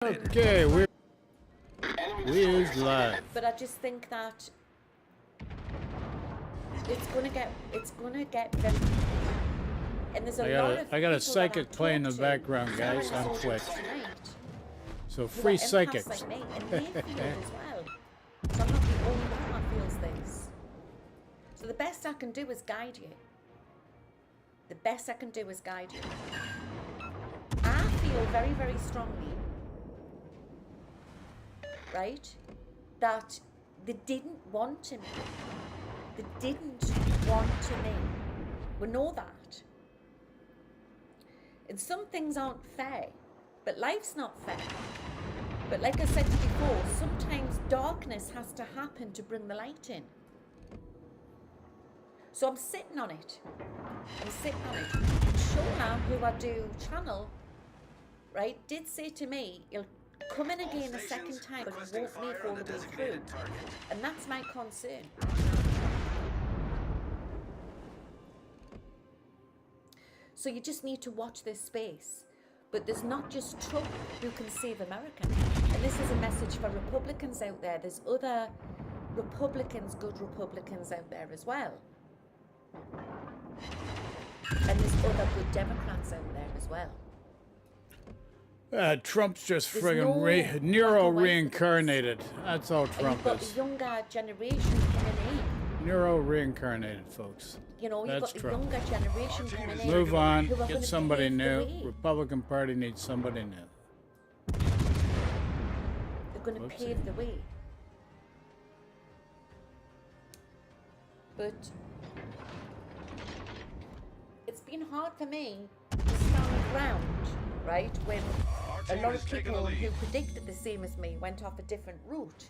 Okay, we're live. But I just think that it's gonna get very. And there's a lot of. I got a psychic playing in the background, guys, on Twitch. So free psychics. Like me, and they feel it as well. So I'm not the only one that feels this. So the best I can do is guide you. The best I can do is guide you. I feel very, very strongly, right, that they didn't want to meet. They didn't want to meet. We know that. And some things aren't fair, but life's not fair. But like I said before, sometimes darkness has to happen to bring the light in. So I'm sitting on it. Shona, who I do channel, right, did say to me, you'll come in again a second time, but you won't make all the way through. And that's my concern. So you just need to watch this space. But there's not just Trump who can save America. And this is a message for Republicans out there. There's other Republicans, good Republicans out there as well. And there's other good Democrats out there as well. Trump's just friggin' Nero reincarnated. That's all Trump and you've got is. The younger generation coming in. Nero reincarnated, folks. You know, you've got the Trump. younger generation coming in. Move on. Get somebody new. Republican Party needs somebody new. They're going to pave the way. But it's been hard for me to stand ground, right, when a lot of people who predicted the same as me went off a different route.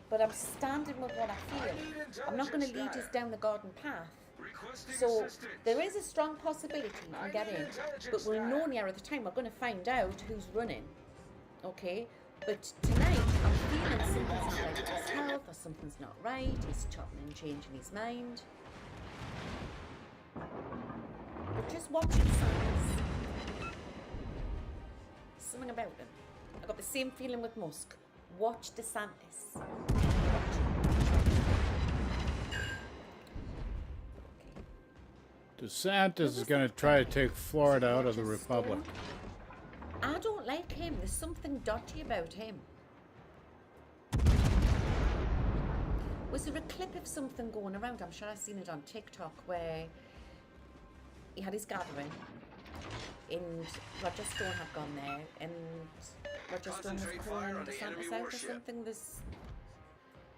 But I'm standing with what I feel. I'm not going to lead us down the garden path. So there is a strong possibility I'll get in, but we'll know nearer the time. We're going to find out who's running, okay? But tonight I'm feeling something's not right with his health, or something's not right. He's chopping and changing his mind. But just watch him, signs. Something about him. I got the same feeling with Musk. Watch DeSantis. DeSantis is going to try to take Florida out of the Republic. I don't like him. There's something dodgy about him. Was there a clip of something going around? I'm sure I've seen it on TikTok where he had his gathering and Roger Stone had gone there and Roger Stone was calling DeSantis out or something. There's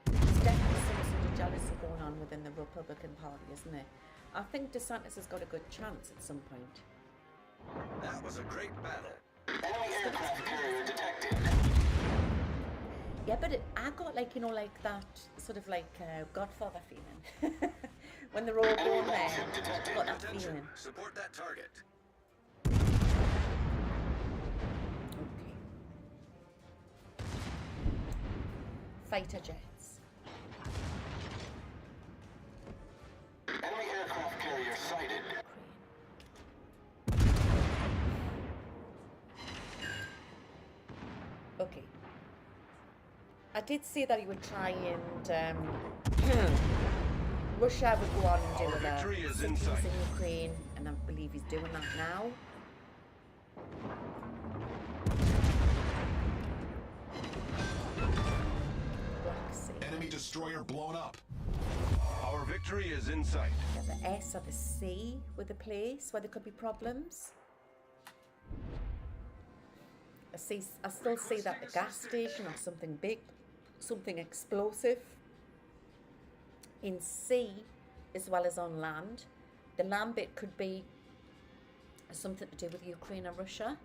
definitely some sort of jealousy going on within the Republican Party, isn't there? I think DeSantis has got a good chance at some point. That was a great battle. Enemy aircraft carrier detected. Yeah, but I got like, you know, like that sort of like Godfather feeling. When they're all going there, I got that feeling. Support that target. Okay. Fighter jets. Enemy aircraft carrier sighted. Okay. I did say that he would try and Russia would go on and do cities in Ukraine, and I believe he's doing that now. Black Sea. Enemy destroyer blown up. Our victory is in sight. Yeah, the S or the C with the place where there could be problems. I still see that the gas station or something big, something explosive. In sea as well as on land. The land bit could be something to do with Ukraine and Russia.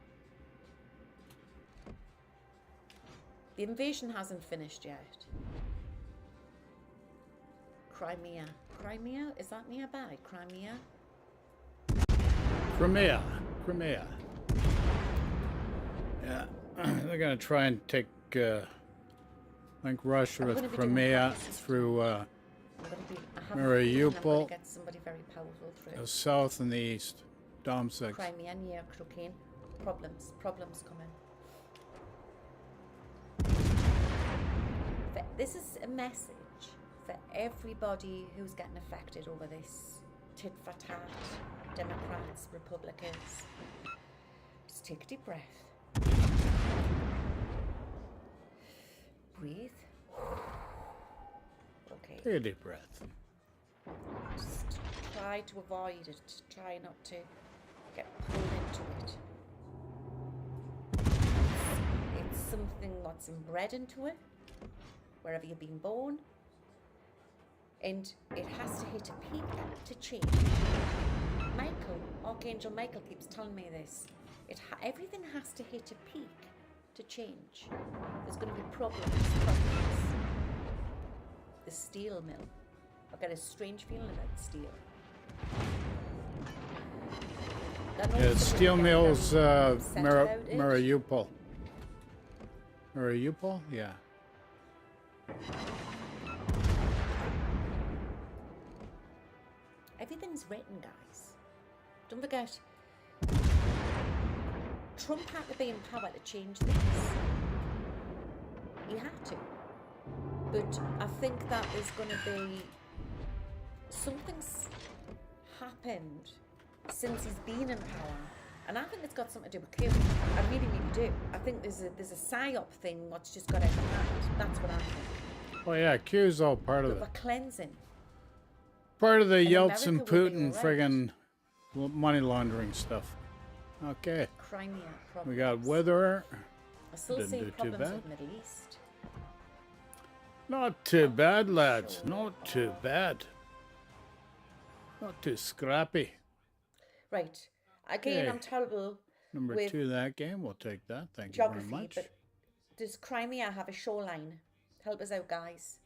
The invasion hasn't finished yet. Crimea. Crimea? Is that nearby? Crimea? Crimea. Yeah, they're going to try and take, like Russia with Crimea through Mariupol, the south and the east. Dom 6. Crimea near Ukraine. Problems coming. This is a message for everybody who's getting affected over this tit for tat, Democrats, Republicans. Just take a deep breath. Breathe. Okay. Take a deep breath. Just try to avoid it. Try not to get pulled into it. It's something that's inbred into it, wherever you've been born. And it has to hit a peak to change. Michael, Archangel Michael keeps telling me this. Everything has to hit a peak to change. There's going to be problems. The steel mill. I've got a strange feeling about steel. Yeah, steel mills, Mariupol. Mariupol? Yeah. Everything's written, guys. Don't forget, Trump had to be in power to change things. He had to. But I think that there's going to be... Something's happened since he's been in power. And I think it's got something to do with Q. I really, really do. I think there's a psyop thing what's just got out of hand. That's what I think. Oh yeah, Q's all part of But it. we're cleansing. Part of the And Yeltsin America will be Putin alright. friggin' money laundering stuff. Okay. Crimea We problems. got weather. I still Didn't see do too problems bad. with Middle East. Not too bad, lads. Not too bad. Not too scrappy. Right. Again, Okay. I'm terrible Number with 2 that game. We'll take that. Thank you very geography, much. but does Crimea have a shoreline? Help us out, guys.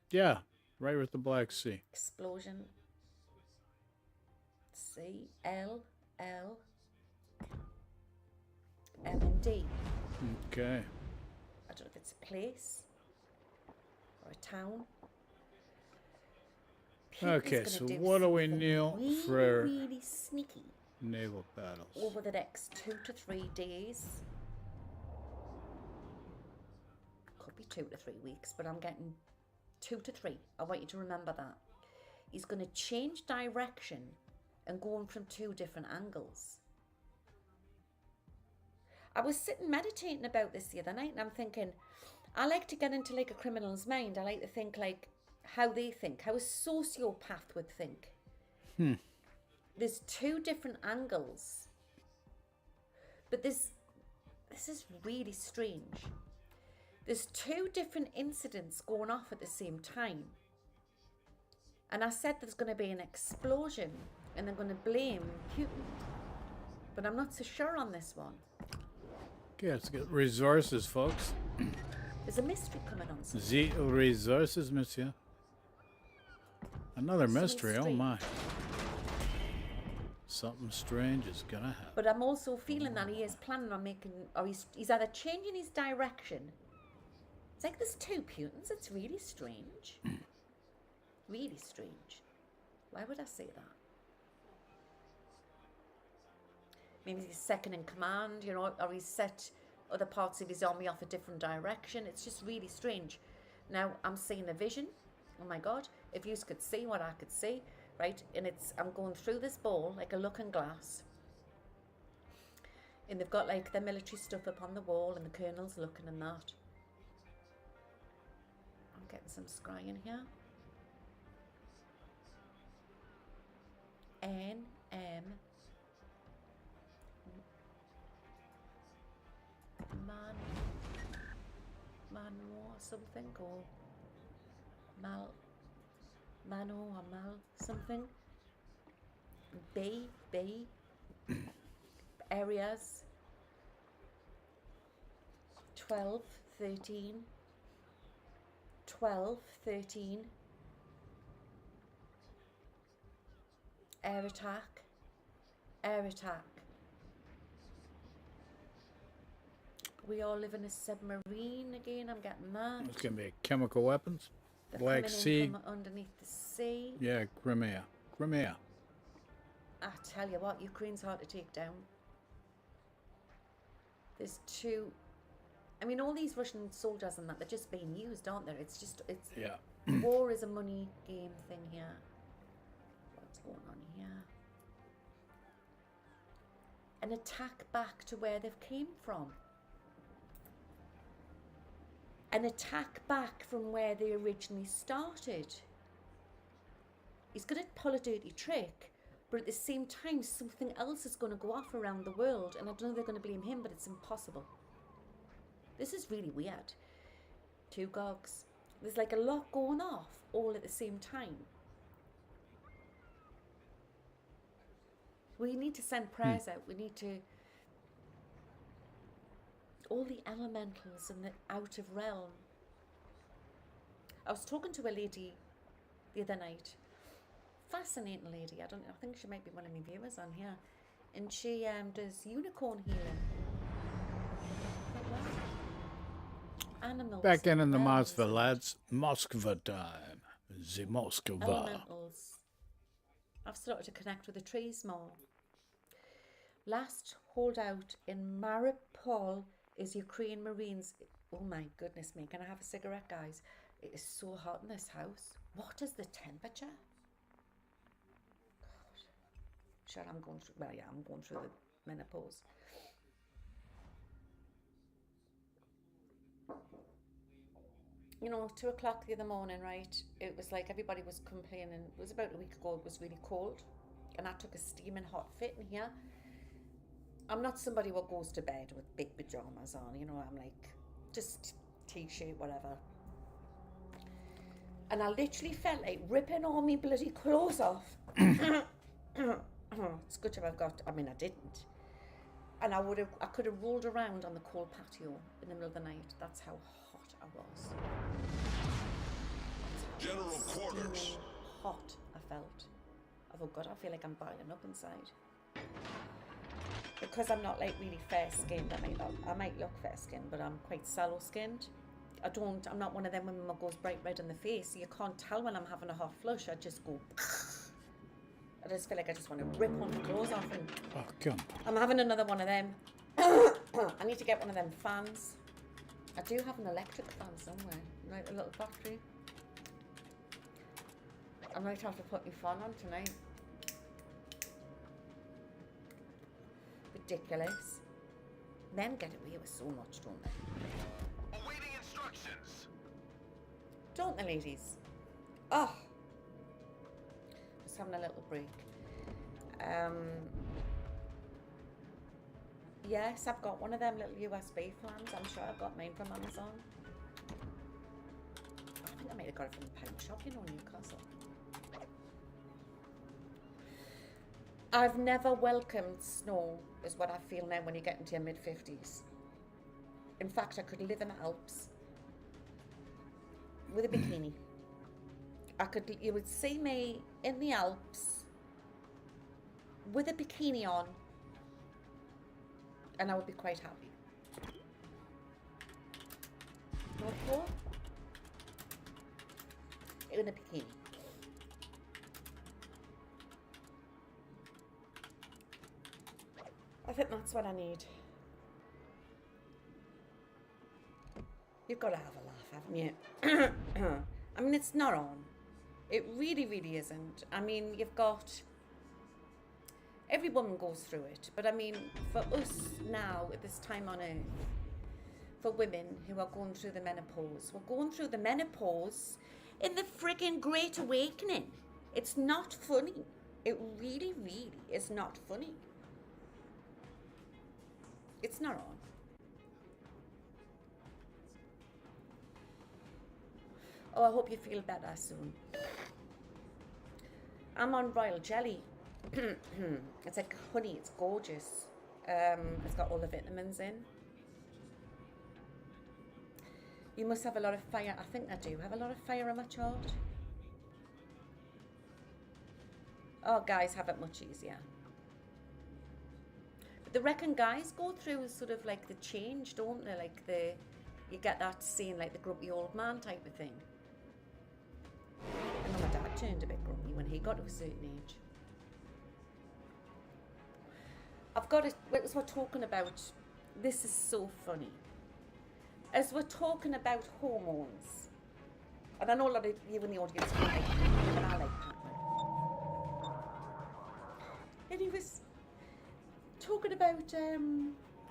Yeah, right with the Black Sea. Explosion. C L L M and D. Okay. I don't know if it's a place or a town. Putin's Okay, gonna so do what do we something know really, for really sneaky naval battles? over the next 2 to 3 days? Could be 2 to 3 weeks, but I'm getting 2 to 3. I want you to remember that. He's going to change direction and go on from 2 different angles. I was sitting meditating about this the other night and I'm thinking, I like to get into like a criminal's mind. I like to think like how they think, how a sociopath would think. There's 2 different angles. But this is really strange. There's 2 different incidents going off at the same time. And I said there's going to be an explosion and they're going to blame Putin. But I'm not so sure on this one. Okay, let's get resources, folks. There's a mystery coming on. Soon. The resources, monsieur. Another mystery, oh strange. my. Something strange is gonna happen. But I'm also feeling that he is planning on making, or he's either changing his direction. It's like there's 2 Putins. It's really strange. Really strange. Why would I say that? Maybe he's second in command, you know, or he's set other parts of his army off a different direction. It's just really strange. Now, I'm seeing a vision. Oh my God, if you could see what I could see, right? And I'm going through this ball like a looking glass. And they've got like the military stuff up on the wall and the colonel's looking and that. I'm getting some scrying here. N-M Mano or something, or Mano or Mal something. B areas 12, 13 air attack. We all live in a submarine again. I'm getting that. It's gonna be chemical weapons. They're Black coming in Sea. from underneath the sea. Yeah, Crimea. Crimea. I tell you what, Ukraine's hard to take down. There's 2 I mean, all these Russian soldiers and that, they're just being used, aren't they? It's just, it's, Yeah. war is a money game thing here. What's going on here? An attack back to where they've came from. An attack back from where they originally started. He's going to pull a dirty trick, but at the same time, something else is going to go off around the world, and I don't know if they're going to blame him, but it's impossible. This is really weird. 2 gogs. There's like a lot going off all at the same time. We need to send prayers out. We need to... all the elementals and the out of realm. I was talking to a lady the other night. Fascinating lady. I think she might be one of my viewers on here. And she does unicorn healing. Animals. Back in the realms Moskva, and lads. Moskva time. The Moskva. elementals. I've started to connect with the trees more. Last holdout in Mariupol is Ukraine Marines. Oh my goodness me. Can I have a cigarette, guys? It is so hot in this house. What is the temperature? God. Sure, I'm going through, well, yeah, I'm going through the menopause. You know, 2 o'clock the other morning, right? It was like everybody was complaining. It was about a week ago, it was really cold. And I took a steaming hot fit in here. I'm not somebody who goes to bed with big pajamas on, you know, I'm like, just t-shirt, whatever. And I literally felt like ripping all my bloody clothes off. It's good to have got, I mean, I didn't. And I could have rolled around on the cold patio in the middle of the night. That's how hot I was. General quarters. Hot I felt. Oh God, I feel like I'm boiling up inside. Because I'm not like really fair skinned, I might look fair skinned, but I'm quite sallow skinned. I'm not one of them women that goes bright red in the face. So you can't tell when I'm having a hot flush. I just go. I just feel like I just want to rip one of the clothes off. And Oh, come. I'm having another one of them. I need to get one of them fans. I do have an electric fan somewhere, like a little battery. I might have to put my fan on tonight. Ridiculous. Men get away with so much, don't they? Awaiting instructions. Don't they, ladies? Oh. Just having a little break. Yes, I've got one of them little USB fans. I'm sure I got mine from Amazon. I think I might have got it from the pound shop, you know, Newcastle. I've never welcomed snow, is what I feel now when you get into your mid-50s. In fact, I could live in the Alps with a bikini. You would see me in the Alps with a bikini on, and I would be quite happy. Okay? In a bikini. I think that's what I need. You've got to have a laugh, haven't you? I mean, it's not on. It really, really isn't. I mean, you've got... Every woman goes through it. But I mean, for us now, at this time on earth, for women who are going through the menopause, we're going through the menopause in the frigging Great Awakening. It's not funny. It really, really is not funny. It's not on. Oh, I hope you feel better soon. I'm on royal jelly. It's like honey, it's gorgeous. It's got all the vitamins in. You must have a lot of fire. I think I do have a lot of fire on my chart. Oh, guys have it much easier. But they reckon guys go through sort of like the change, don't they? Like you get that scene like the grumpy old man type of thing. I know my dad turned a bit grumpy when he got to a certain age. I've got it, as we're talking about, this is so funny. as we're talking about hormones, and I know a lot of you in the audience don't like Pac-Man, but I like Pac-Man. And he was talking about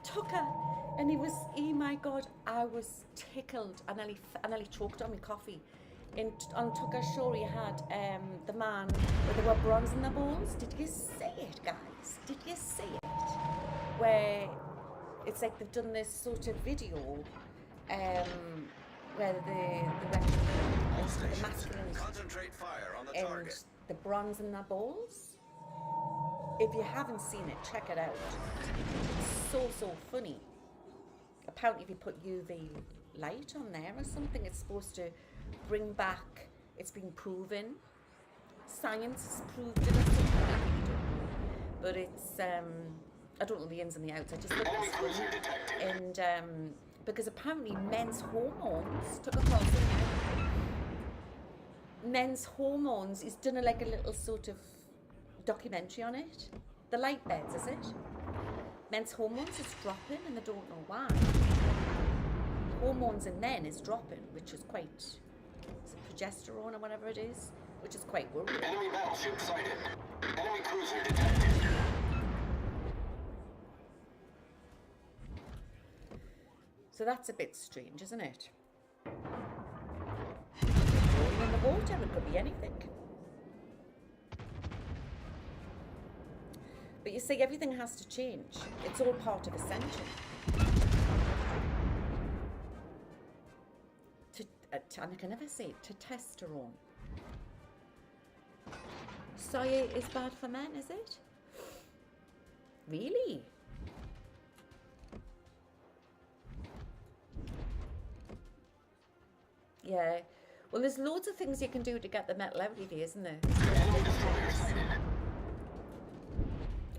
Tucker, and oh my God, I was tickled. I nearly choked on my coffee. And on Tucker's show, he had the man where there were bronze in the balls. Did you see it, guys? Did you see it? Where it's like they've done this sort of video where the masculine Concentrate fire on the and target. the bronze in their balls. If you haven't seen it, check it out. It's so funny. Apparently if you put UV light on there or something, it's supposed to bring back, it's been proven. Science has proved it or something, I really don't know. But it's, I don't know the ins and the outs, I just think it's funny. And because apparently men's hormones, took a call, men's hormones, he's done like a little sort of documentary on it. The light beds, is it? Men's hormones is dropping and they don't know why. Hormones in men is dropping, which is quite, is it progesterone or whatever it is, which is quite worrying. Enemy battleship sighted. Enemy cruiser detected. So that's a bit strange, isn't it? Rolling in the water, it could be anything. But you see, everything has to change. It's all part of ascension. And I can never say it, testosterone. Soya is bad for men, is it? Really? Yeah. Well, there's loads of things you can do to get the metal out of you, isn't there? Enemy destroyer sighted.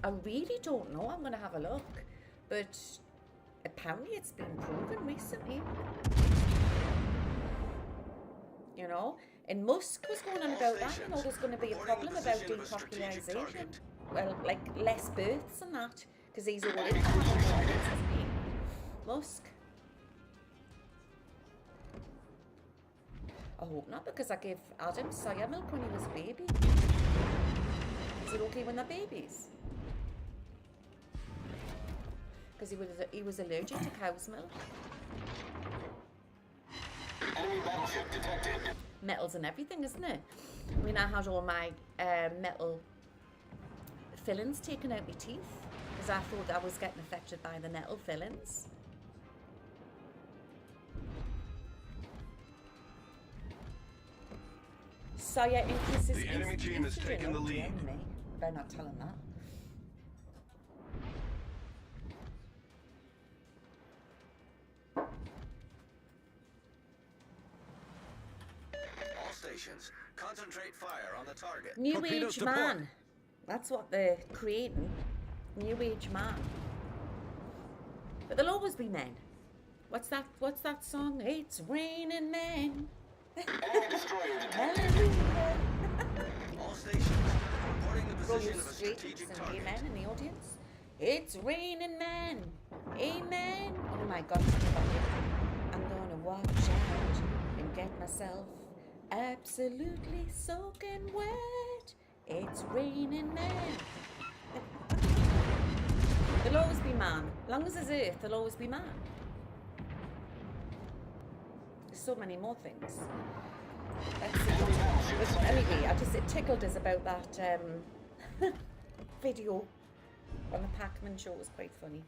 I really don't know. I'm going to have a look. But apparently it's been proven recently. You know? And Musk was going on about that. You know, there's going to be a problem about depopulation. Well, like less births and that. Because he's all in Musk. I hope not, because I gave Adam soya milk when he was a baby. Is it okay when they're babies? Because he was allergic to cow's milk. Enemy battleship detected. Metals and everything, isn't it? I mean, I had all my metal fillings taken out my teeth because I thought I was getting affected by the metal fillings. Soya increases The enemy team has taken the lead. Enemy. Better not tell him that. All stations, concentrate fire on the target. New Torpedoes Age to Man. port. That's what they're creating. New Age Man. But there'll always be men. What's that song? It's raining men. Enemy destroyer detected. Hallelujah. All stations, reporting the Roll position your of a streets strategic and target. amen in the audience. It's raining men. Amen. Oh my God. I'm gonna watch out and get myself absolutely soaking wet. It's raining men. There'll always be man. As long as there's earth, there'll always be man. There's so many more things. That's it. But anyway, it tickled us about that video on the Pac-Man show. It was quite funny.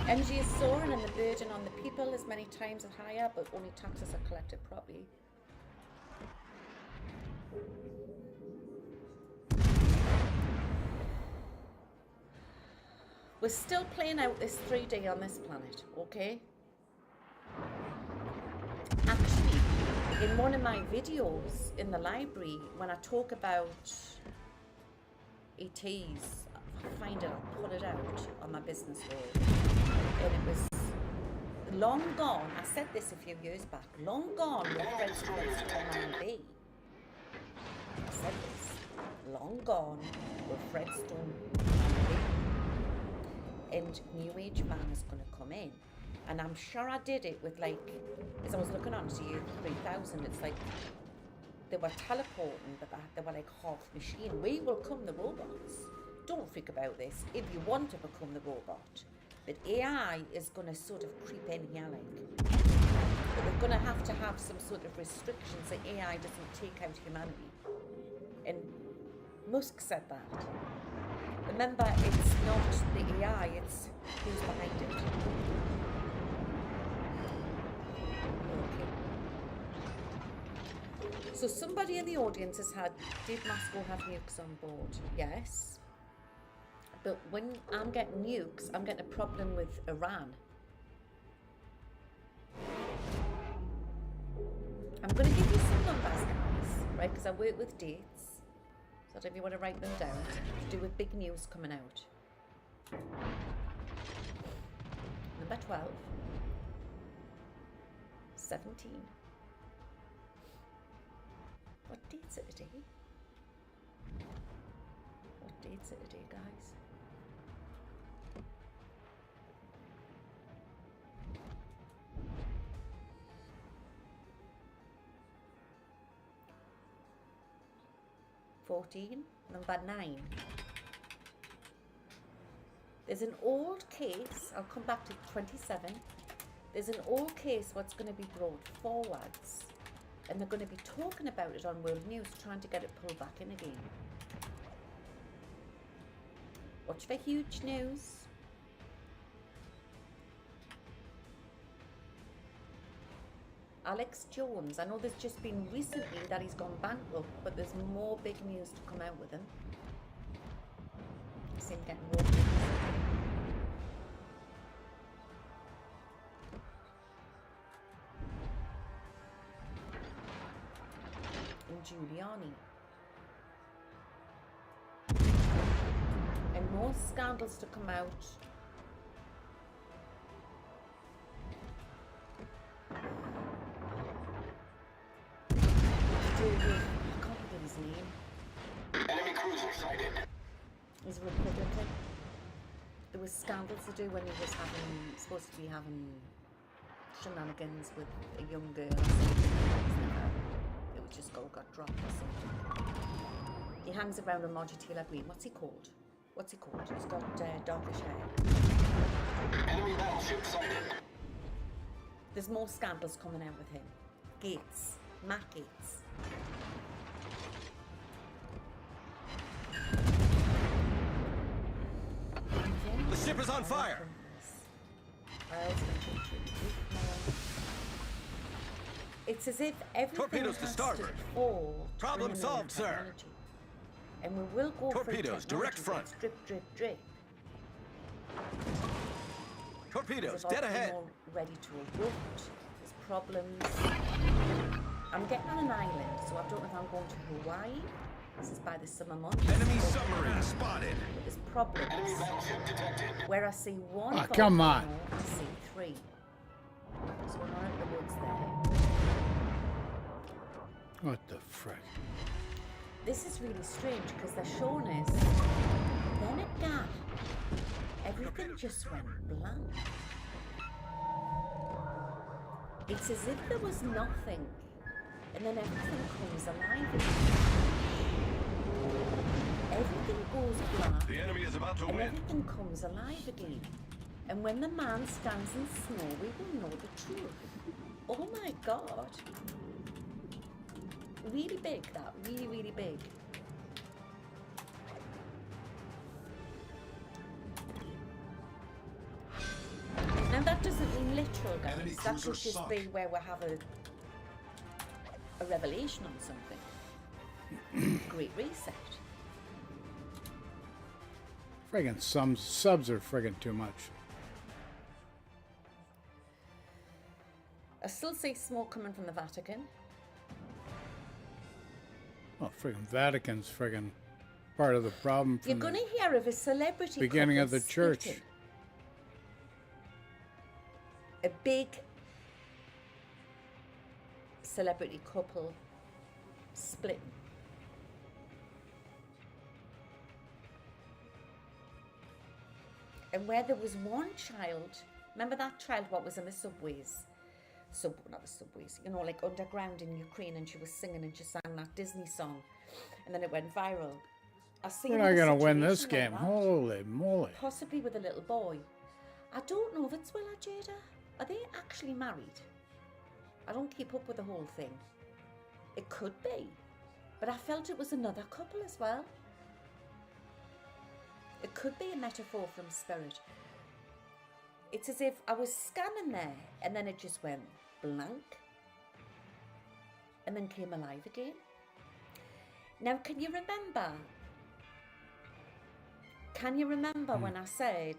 Energy is soaring and the burden on the people is many times higher, but only taxes are collected properly. We're still playing out this 3D on this planet, okay? Actually, in one of my videos in the library, when I talk about ETs, I'll find it, I'll put it out on my business wall. And it was long gone, I said this a few years back, long gone with Fred Flintstone B. I said this, long gone with Fred Stone B. And New Age Man is going to come in And I'm sure I did it with like, as I was looking onto you, 3000, it's like, they were teleporting, but they were like half machine. We will come the robots. Don't think about this. If you want to become the robot. But AI is going to sort of creep in here, like. But they're going to have some sort of restrictions so AI doesn't take out humanity. And Musk said that. Remember, it's not the AI, it's who's behind it. Okay. So somebody in the audience has had, did Moscow have nukes on board? Yes. But when I'm getting nukes, I'm getting a problem with Iran. I'm going to give you some numbers, guys, right? Because I work with dates. So if you want to write them down, to do with big news coming out. Number 12. 17. What date's it today? What date's it today, guys? Number 9. There's an old case, I'll come back to 27. There's an old case what's going to be brought forwards, and they're going to be talking about it on World News, trying to get it pulled back in again. Watch for huge news. Alex Jones, I know there's just been recently that he's gone bankrupt, but there's more big news to come out with him. I see him getting more news. And Giuliani. And more scandals to come out. I can't remember his name. Enemy cruiser sighted. He's a Republican. There was scandals to do when he was supposed to be having shenanigans with a young girl or something. It was just got dropped or something. He hangs around a Taylor Green. What's he called? He's got darkish hair. Enemy battleship sighted. There's more scandals coming out with him. Gates. Matt Gates. The ship is on fire! It's as if everything Torpedoes to has starboard. to fall. Problem solved, sir. Technology. And we will go Torpedoes, through direct technology front. that's drip, drip, drip. Torpedoes, They've dead all been ahead! all ready to erupt. There's problems. I'm getting on an island, so I don't know if I'm going to Hawaii. This is by the summer months. Enemy submarine spotted! But there's problems. Enemy battleship detected. Where I see one Ah, come on. volcano, I see 3. So we're not in the woods there. What the frick? This is really strange because they're showing us, then a gap. Everything just went blank. It's as if there was nothing, and then everything comes alive again. Everything goes black, The enemy is about to and win. everything comes alive again. And when the man stands in snow, we will know the truth. Oh my God. Really big, that. Really, really big. Now that doesn't mean literal, Enemy guys. That cruiser could just sunk. be where we have a revelation on something. Great reset. Friggin' some subs are friggin' too much. I still see smoke coming from the Vatican. Well, friggin' Vatican's friggin' part of the problem You're from going the to hear of a celebrity beginning couple of the church. splitting. A big celebrity couple splitting. And where there was one child Remember that child what was in the subways? Not the subways, you know, like underground in Ukraine, and she was singing and she sang that Disney song, and then it went viral. I see We're not going to win this situation game. like that, Holy moly. possibly with a little boy. I don't know if it's Will or Jada. Are they actually married? I don't keep up with the whole thing. It could be, but I felt it was another couple as well. It could be a metaphor from spirit. It's as if I was scanning there and then it just went blank and then came alive again. Now, can you remember? When I said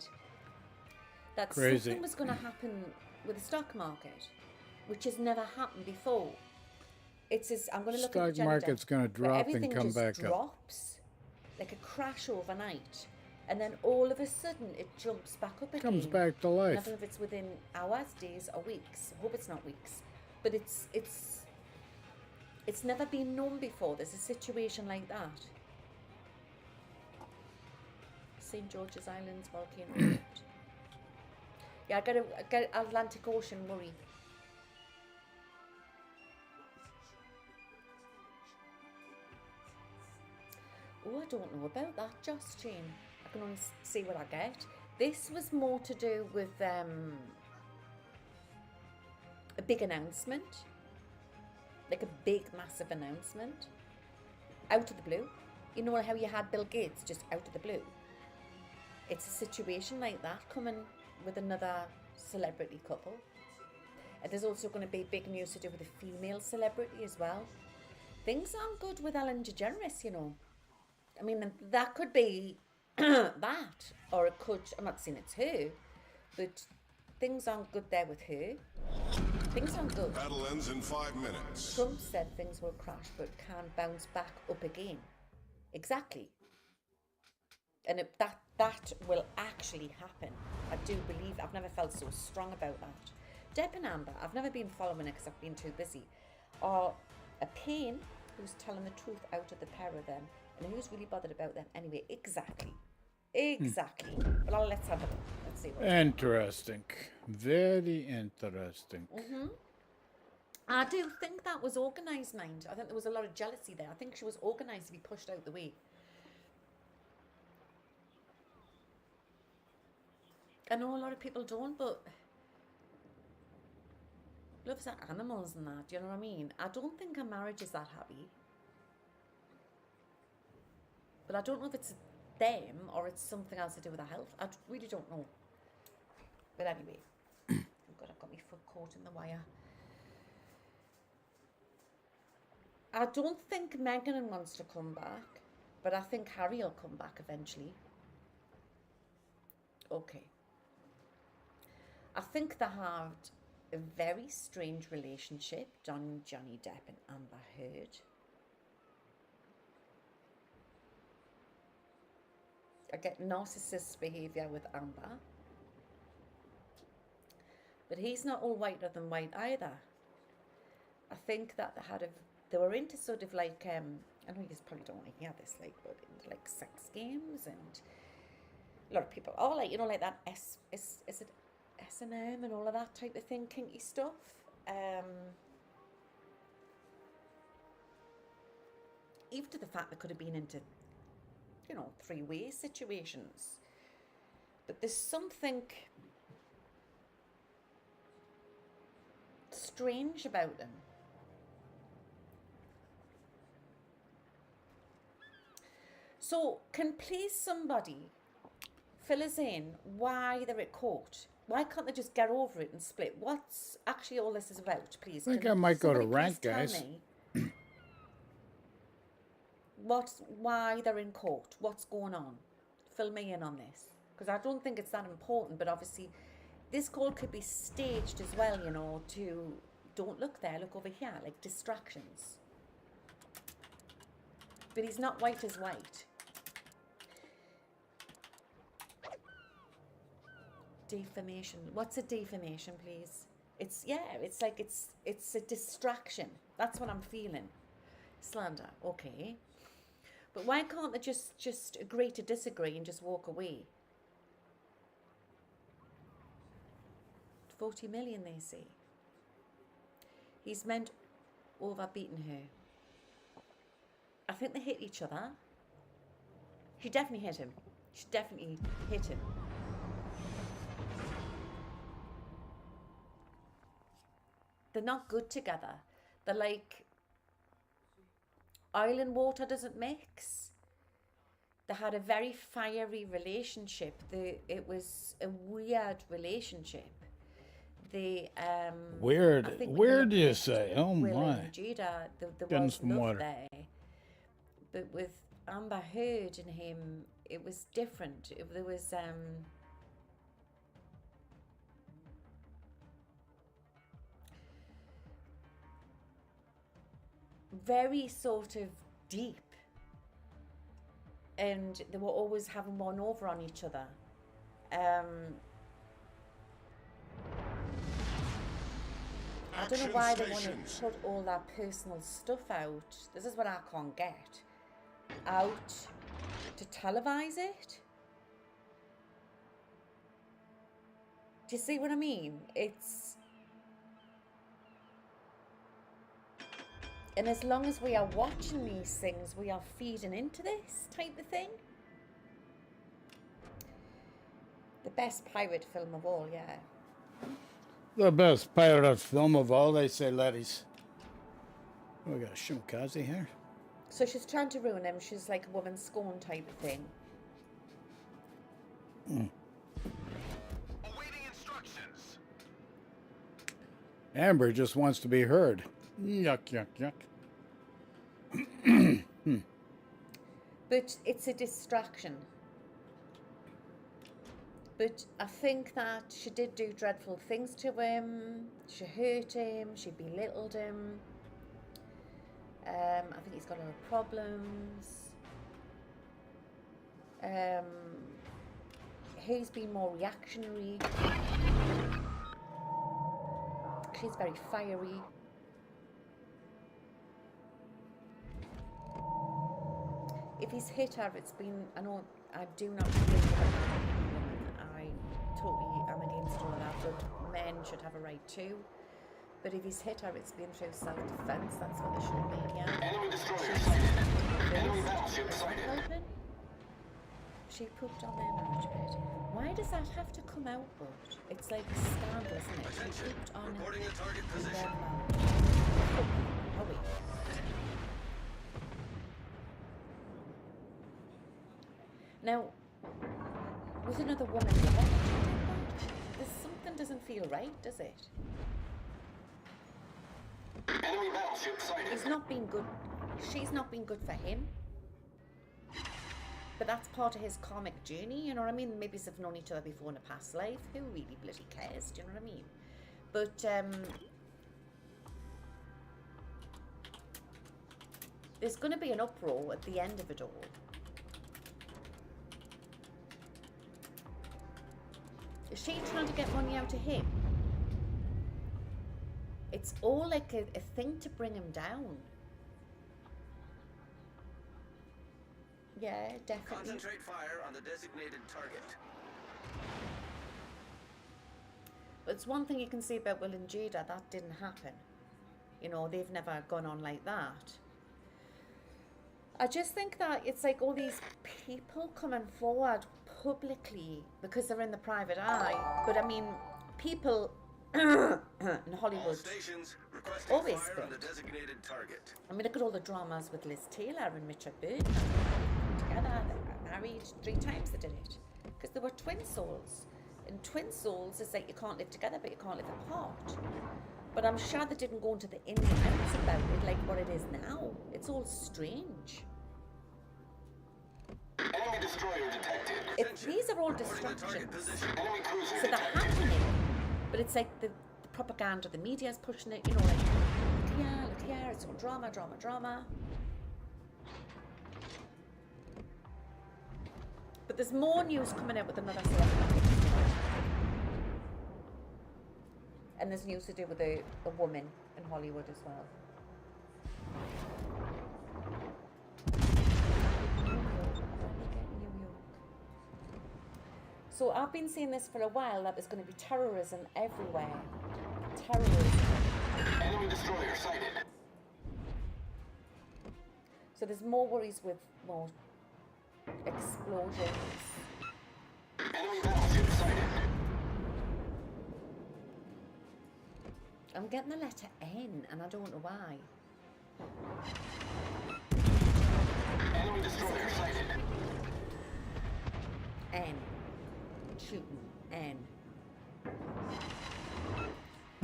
that Crazy. something was going to happen with the stock market, which has never happened before? It's as I'm going to look at the Stock market's going to drop and come back up. drops like a crash overnight, and then all of a sudden it jumps back up again. Comes back to life. Nothing if it's within hours, days, or weeks. I hope it's not weeks, but it's never been known before. There's a situation like that. St. George's Islands volcano. Yeah, I get Atlantic Ocean worry. Oh, I don't know about that, Just Jane. I can only see what I get. This was more to do with a big announcement. Like a big, massive announcement. Out of the blue. You know how you had Bill Gates just out of the blue? It's a situation like that coming with another celebrity couple. And there's also going to be big news to do with a female celebrity as well. Things aren't good with Ellen DeGeneres, you know. I mean, that could be that, or it could, I'm not saying it's her, but things aren't good there with her. Things aren't good. Battle ends in 5 minutes. Trump said things will crash, but can bounce back up again. Exactly. And that will actually happen. I do believe, I've never felt so strong about that. Deb and Amber, I've never been following it because I've been too busy, are a pain who's telling the truth out of the pair of them. And who's really bothered about them anyway? Exactly. Well, let's have a look. Let's see what. Interesting. Very interesting. I do think that was organised, mind. I think there was a lot of jealousy there. I think she was organised to be pushed out the way. I know a lot of people don't, but loves are animals and that, do you know what I mean? I don't think a marriage is that happy. But I don't know if it's them or it's something else to do with their health. I really don't know. But anyway, oh God, I've got my foot caught in the wire. I don't think Meghan wants to come back, but I think Harry will come back eventually. Okay. I think they had a very strange relationship, Johnny Depp and Amber Heard. I get narcissist behaviour with Amber. But he's not all whiter than white either. I think that they were into sort of like, I know you probably don't want to hear this, like, but into like sex games, and a lot of people are like, you know, like that is it S&M and all of that type of thing, kinky stuff. Even to the fact they could have been into, you know, three-way situations. But there's something strange about them. So, can please somebody fill us in why they're at court? Why can't they just get over it and split? What's actually all this is about, please? I think I might go to rant, guys. Tell me why they're in court. What's going on? Fill me in on this. Because I don't think it's that important, but obviously this call could be staged as well, you know, to don't look there, look over here, like distractions. But he's not white as white. Defamation. What's a defamation, please? It's like it's a distraction. That's what I'm feeling. Slander. Okay. But why can't they just agree to disagree and just walk away? 40 million, they say. He's meant over beaten her. I think they hit each other. She definitely hit him. She definitely hit him. They're not good together. They're like oil and water doesn't mix. They had a very fiery relationship. It was a weird relationship. Weird. I think when Weird, look you at say? Oh Will my. and Jada, there Getting was some love water. there. But with Amber Heard and him, it was different. There was very sort of deep, and they were always having one over on each other. I don't know why they want to put all that personal stuff out. This is what I can't get. Out to televise it? Do you see what I mean? It's... And as long as we are watching these things, we are feeding into this type of thing. The best pirate film of all, yeah. The best pirate film of all, they say, laddies. Oh, we got a Shimakaze here. So she's trying to ruin him. She's like a woman scorn type of thing. Awaiting instructions. Amber just wants to be heard. Yuck, yuck, yuck. But it's a distraction. But I think that she did do dreadful things to him. She hurt him. She belittled him. I think he's got a lot of problems. He's been more reactionary. She's very fiery. If he's hit her, it's been... I do not believe that. I totally am against all that, but men should have a right too. But if he's hit her, it's been through self-defense. That's what they should have made, yeah. Enemy destroyer sighted. Enemy battleship sighted. Helping? She pooped on their marriage bed. Why does that have to come out, but it's like a scandal, isn't it? She Attention. pooped on Reporting a target their position. marriage. Oh, wait. Now, with another woman in the bed, there's something doesn't feel right, does it? Enemy battleship sighted. He's not been good. She's not been good for him. But that's part of his karmic journey, you know what I mean? Maybe they've known each other before in a past life. Who really bloody cares? Do you know what I mean? But there's going to be an uproar at the end of it all. Is she trying to get money out of him? It's all like a thing to bring him down. Yeah, definitely. Concentrate fire on the designated target. But it's one thing you can say about Will and Jada, that didn't happen. You know, they've never gone on like that. I just think that it's like all these people coming forward publicly because they're in the private eye. But I mean, people in All Hollywood stations requesting always fire on the spit. designated target. I mean, look at all the dramas with Liz Taylor and Richard Burton. Together, they were married 3 times they did it. Because they were twin souls. And twin souls is like you can't live together, but you can't live apart. But I'm sure they didn't go into the ins and outs about it like what it is now. It's all strange. Enemy destroyer detected. If these are all Reporting the target distractions, position. Enemy cruiser so they're detected. happening, but it's like the propaganda, the media's pushing it, you know, like, look here, it's all drama, drama, drama. But there's more news coming out with another celebrity. And there's news to do with a woman in Hollywood as well. So I've been saying this for a while, that there's going to be terrorism everywhere. Terrorism. Enemy destroyer sighted. So there's more worries with more explosions. Enemy battleship sighted. I'm getting the letter N and I don't know why. Enemy destroyer sighted. N. Shooting. N. And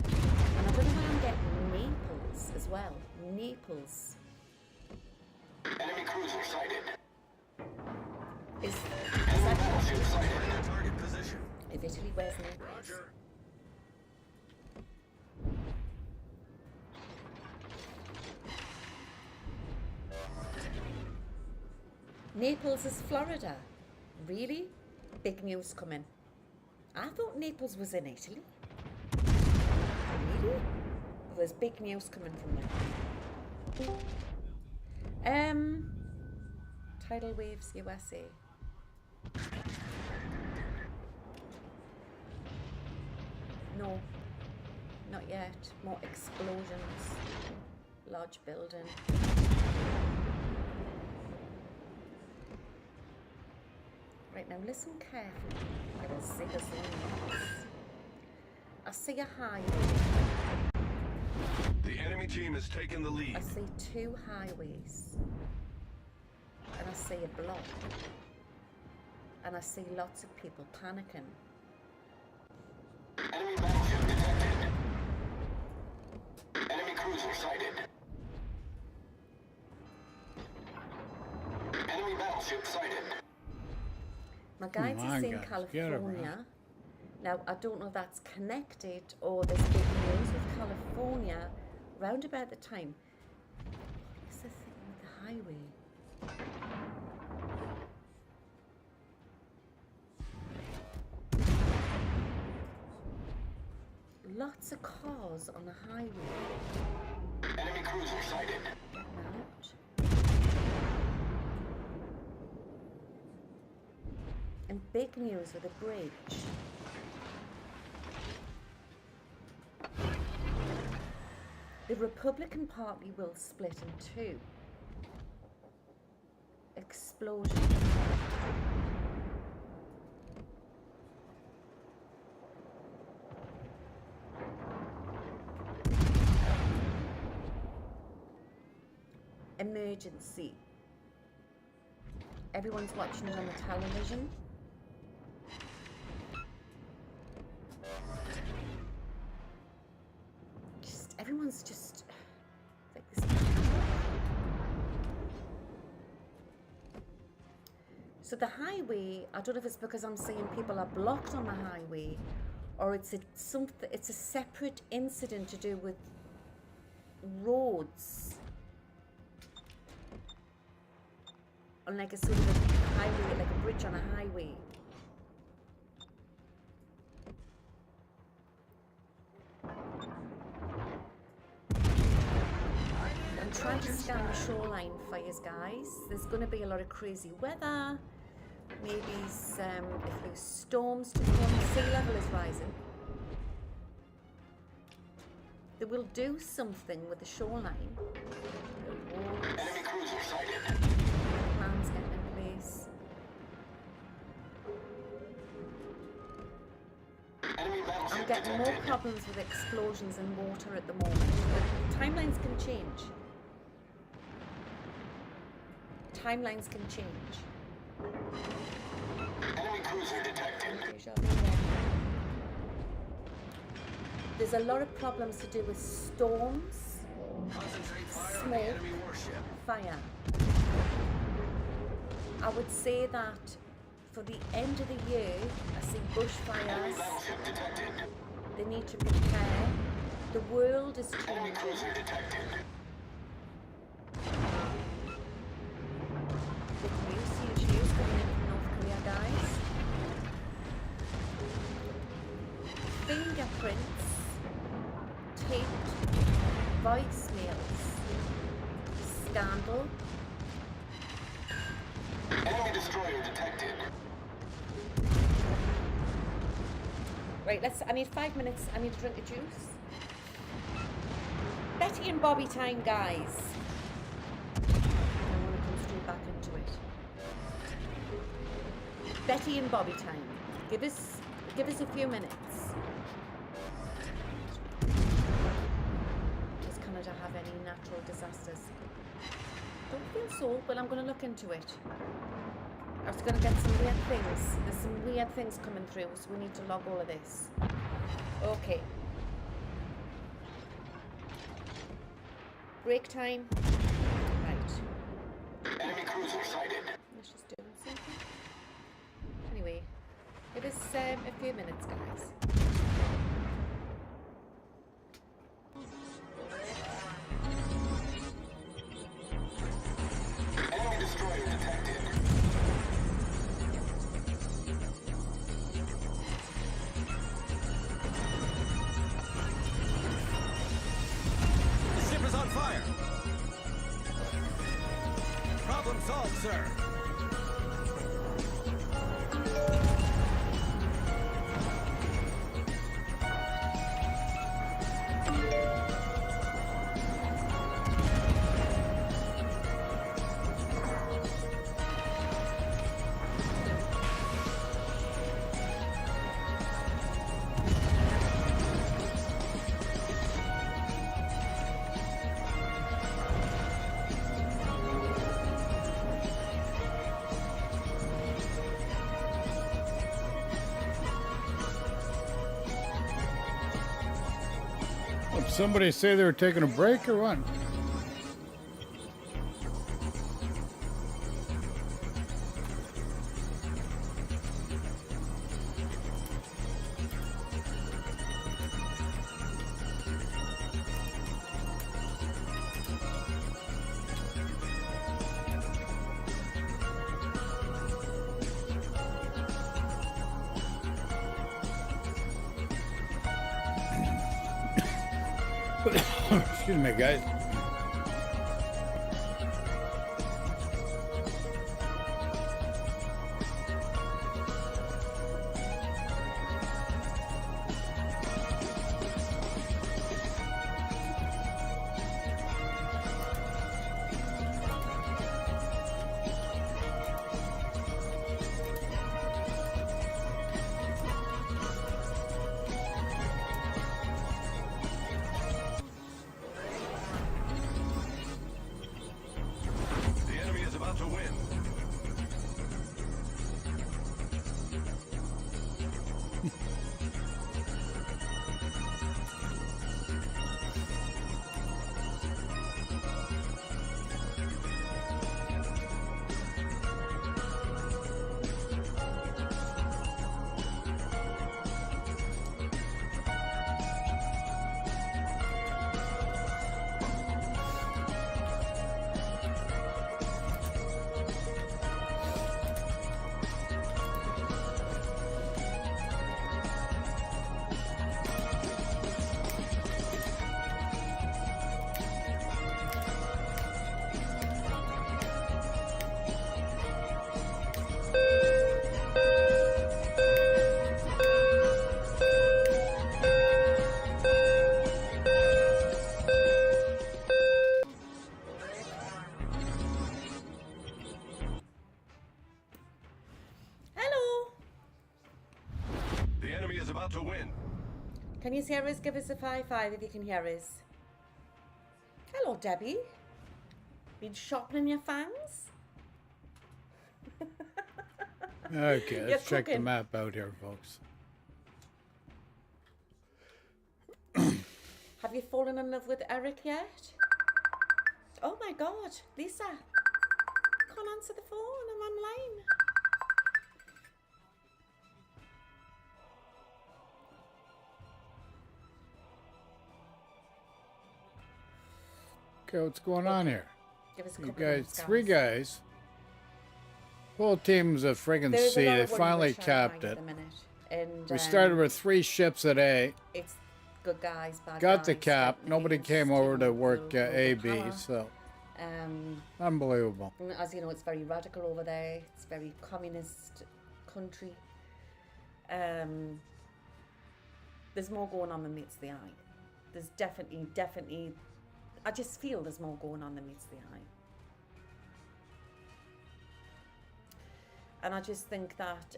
I don't know why I'm getting Naples as well. Naples. Enemy cruiser sighted. Is Enemy that battleship sighted. Target position. if Italy wears Naples? Roger. Naples is Florida. Really? Big news coming. I thought Naples was in Italy. Really? Well, there's big news coming from there. Tidal waves USA. No, not yet. More explosions. Large building. Right, now listen carefully. I will see this one. I see a highway. The enemy team has taken the lead. I see two highways. And I see a block. And I see lots of people panicking. Enemy battleship detected. Enemy cruiser sighted. Enemy battleship sighted. My guides Come are on, saying guys, get California. Now, I don't know if that's connected or there's big news with California round about the time. What is the thing with the highway? Lots of cars on the highway. Enemy cruiser sighted. Getting out. And big news with a bridge. The Republican Party will split in two. Explosion. Emergency. Everyone's watching it on the television. Everyone's just like this. So the highway, I don't know if it's because I'm seeing people are blocked on the highway, or it's a separate incident to do with roads, on like a sort of a highway, like a bridge on a highway. I'm trying to scan the shoreline for you guys. There's going to be a lot of crazy weather. Maybe if there's storms to come, sea level is rising. They will do something with the shoreline. Enemy cruiser sighted. Plans getting in place. Enemy battleship I'm getting more detected. problems with explosions and water at the moment, but timelines can change. Timelines can change. Enemy cruiser detected. There's a lot of problems to do with storms, Concentrate fire on smoke, the enemy warship. fire. I would say that for the end of the year, I see Enemy bushfires. battleship detected. They need to prepare. The world is Enemy changing. cruiser detected. Big news, huge news coming in from North Korea, guys. Fingerprints, taped voicemails, scandal. Enemy destroyer detected. Right, I need 5 minutes. I need to drink a juice. Betty and Bobby time, guys. I want to come straight back into it. Betty and Bobby time. Give us a few minutes. Does Canada have any natural disasters? Don't feel so, but I'm going to look into it. I was going to get some weird things. There's some weird things coming through, so we need to log all of this. Okay. Break time. Right. Enemy cruiser sighted. Let's just do something. Anyway, give us a few minutes, guys. Enemy destroyer detected. The ship is on fire. Problem solved, sir. Did somebody say they were taking a break or what? Excuse me, guys. The enemy is about to win. Hello. The enemy is about to win. Can you hear us? Give us a 5-5 if you can hear us. Hello, Debbie. Been sharpening your fangs? Okay, You're let's check the cooking. map out here, folks. Have you fallen in love with Eric yet? Oh my God, Lisa. Can't answer the phone. I'm online. Okay, what's going on here? Give us a You couple of guys, minutes, 3 guys. Whole team's a friggin' There's C. a lot They of wood in finally the Shanghai capped at it. the minute, and We started with 3 ships at A. it's good guys, bad Got guys. the cap. fighting Nobody against, came over to work global A, B. power. So And unbelievable. as you know, it's very radical over there. It's very communist country. there's more going on than meets the eye. There's definitely, I just feel there's more going on than meets the eye. And I just think that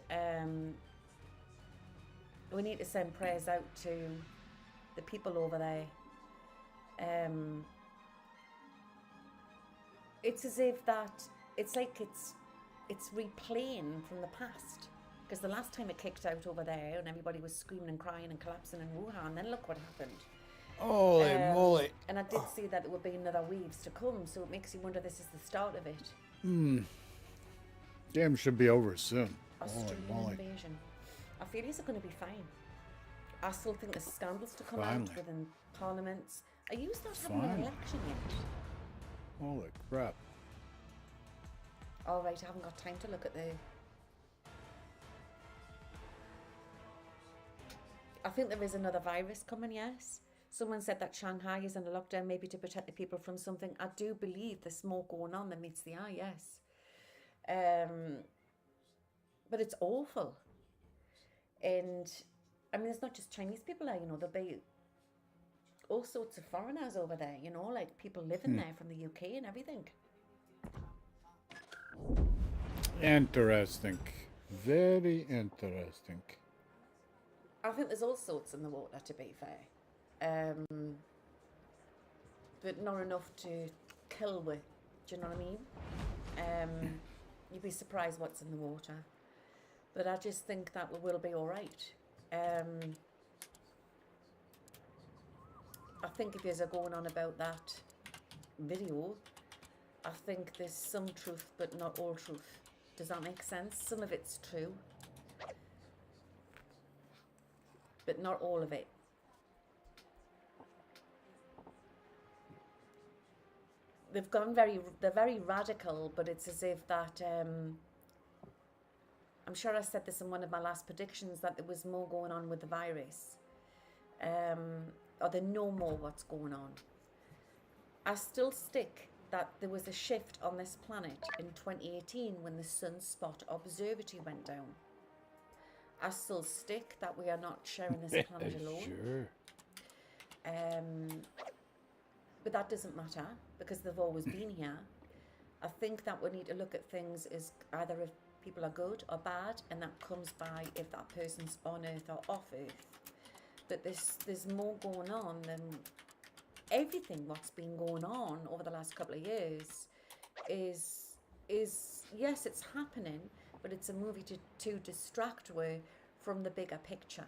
we need to send prayers out to the people over there. It's as if that, it's like it's replaying from the past. Because the last time it kicked out over there and everybody was screaming and crying and collapsing in Wuhan, then look what happened. Holy moly. And I did see that there would be another waves to come, so it makes you wonder this is the start of it. Game should be over soon. Australian Holy moly. invasion. I feel he's going to be fine. I still think there's scandals to come Finally. out within parliaments. Are you not having an Finally. election yet? Holy crap. All right, I haven't got time to look at the... I think there is another virus coming, yes. Someone said that Shanghai is in a lockdown maybe to protect the people from something. I do believe there's more going on than meets the eye, yes. But it's awful. And, I mean, it's not just Chinese people there, you know, there'll be all sorts of foreigners over there, you know, like people living there from the UK and everything. Interesting. Very interesting. I think there's all sorts in the water, to be fair. But not enough to kill with, do you know what I mean? You'd be surprised what's in the water. But I just think that we will be all right. I think if you're going on about that video, I think there's some truth, but not all truth. Does that make sense? Some of it's true, but not all of it. They're very radical, but it's as if that, I'm sure I said this in one of my last predictions, that there was more going on with the virus. Or they know more what's going on. I still stick that there was a shift on this planet in 2018 when the Sunspot Observatory went down. I still stick that we are not sharing this planet alone. Sure. But that doesn't matter because they've always been here. I think that we need to look at things as either if people are good or bad, and that comes by if that person's on Earth or off Earth. But there's more going on than everything what's been going on over the last couple of years is yes, it's happening, but it's a movie to distract away from the bigger picture.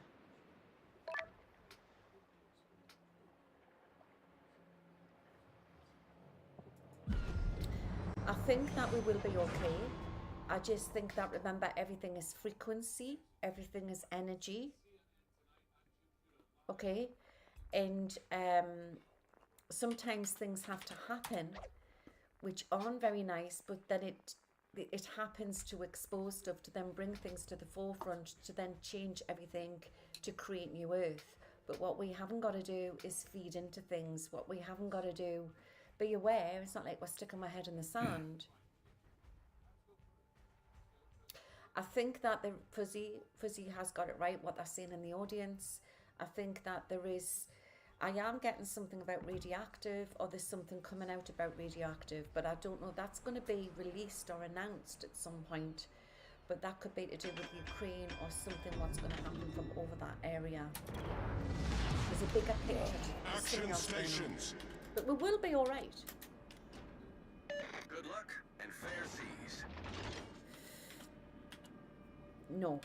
I think that we will be okay. I just think that, remember, everything is frequency, everything is energy. Okay? And sometimes things have to happen which aren't very nice, but then it happens to expose stuff, to then bring things to the forefront, to then change everything, to create new earth. But what we haven't got to do is feed into things. What we haven't got to do, be aware, it's not like we're sticking my head in the sand. I think that the Fuzzy has got it right, what they're saying in the audience. I think that I am getting something about radioactive, or there's something coming out about radioactive, but I don't know, that's going to be released or announced at some point. But that could be to do with Ukraine or something, what's going to happen from over that area. There's a bigger picture to Action stations. but we will be all right. Good luck and fair seas. No.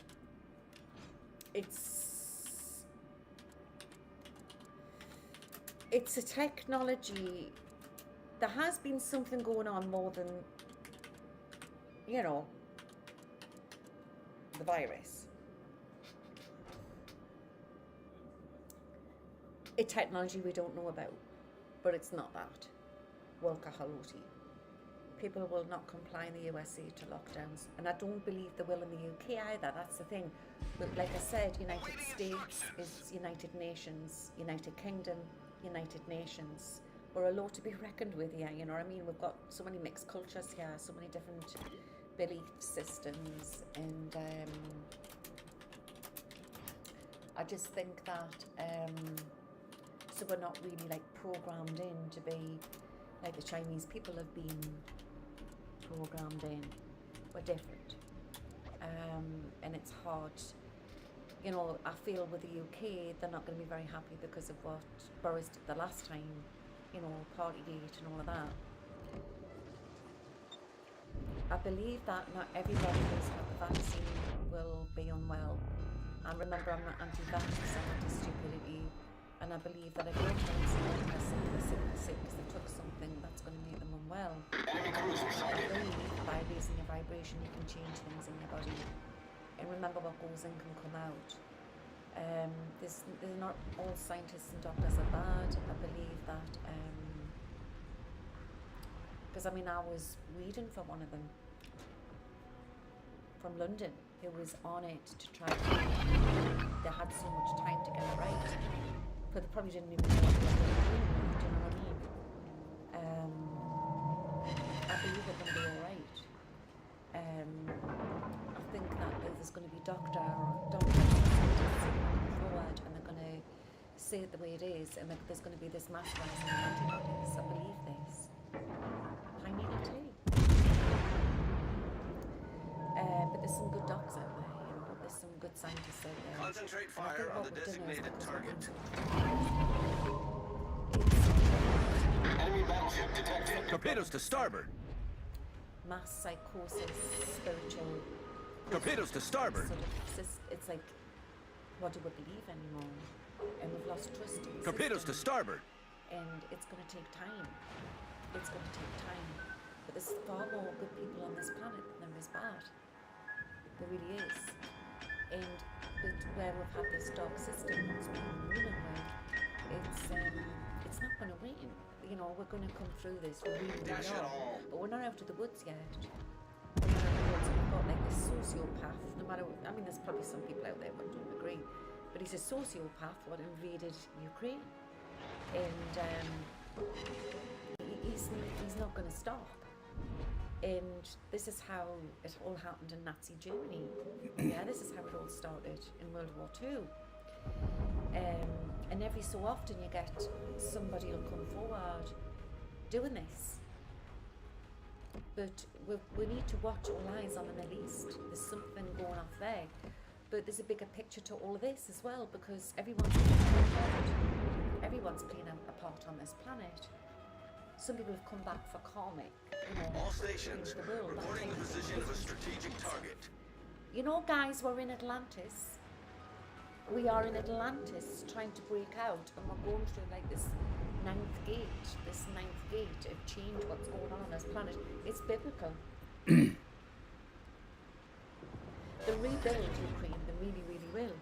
It's a technology. There has been something going on more than, you know, the virus. A technology we don't know about, but it's not that. Welka haloti. People will not comply in the USA to lockdowns, and I don't believe they will in the UK either. That's the thing. But like I said, United States is United Nations, United Kingdom, United Nations. We're a lot to be reckoned with here, you know what I mean? We've got so many mixed cultures here, so many different belief systems, and I just think that so we're not really like programmed in to be like the Chinese people have been programmed in. We're different, and it's hard. You know, I feel with the UK, they're not going to be very happy because of what Boris did the last time. You know, Partygate and all of that. I believe that not everybody who's had the vaccine will be unwell. And remember, I'm not anti-vax, I'm anti-stupidity. And I believe that if you're telling someone they're sick because they took something that's going to make them unwell, I believe by raising your vibration you can change things in your body. And remember, what goes in can come out. There's not all scientists and doctors are bad. I believe that, because I mean, I was reading for one of them from London who was on it to try to, they had so much time to get it right, but they probably didn't even know what they were doing. Do you know what I mean? I believe they're going to be alright. I think that there's going to be doctors forward, and they're going to say it the way it is, and there's going to be this mass rise in antibodies. I believe this. I need it too. But there's some good docs out there, you know. There's some good scientists out there. Concentrate fire on the designated target. Enemy battleship detected. Torpedoes to starboard. Mass psychosis, spiritual. Torpedoes to starboard. Sort of, it's like, what do we believe anymore? And we've lost trust in the Torpedoes to system. starboard. And it's going to take time. It's going to take time. But there's far more good people on this planet than there is bad. There really is. And but where we've had this dark system that's been ruling with, it's not going to win. You know, we're going to come through this. We really are. But we're not out of the woods yet. We're not out of the woods. We've got like this sociopath. No matter, I mean, there's probably some people out there who don't agree, but he's a sociopath what invaded Ukraine, and he's not going to stop. And this is how it all happened in Nazi Germany. Yeah, this is how it all started in World War II. And every so often you get somebody will come forward doing this. But we need to watch all eyes on the Middle East. There's something going off there. But there's a bigger picture to all of this as well, because everyone's playing a part. Everyone's playing a part on this planet. Some people have come back for karmic. You know, All stations the world, reporting the position of a strategic target. You know, guys, we're in Atlantis. We are in Atlantis trying to break out, and we're going through like this ninth gate of change, what's going on this planet. It's biblical. They'll rebuild Ukraine, they really, really will.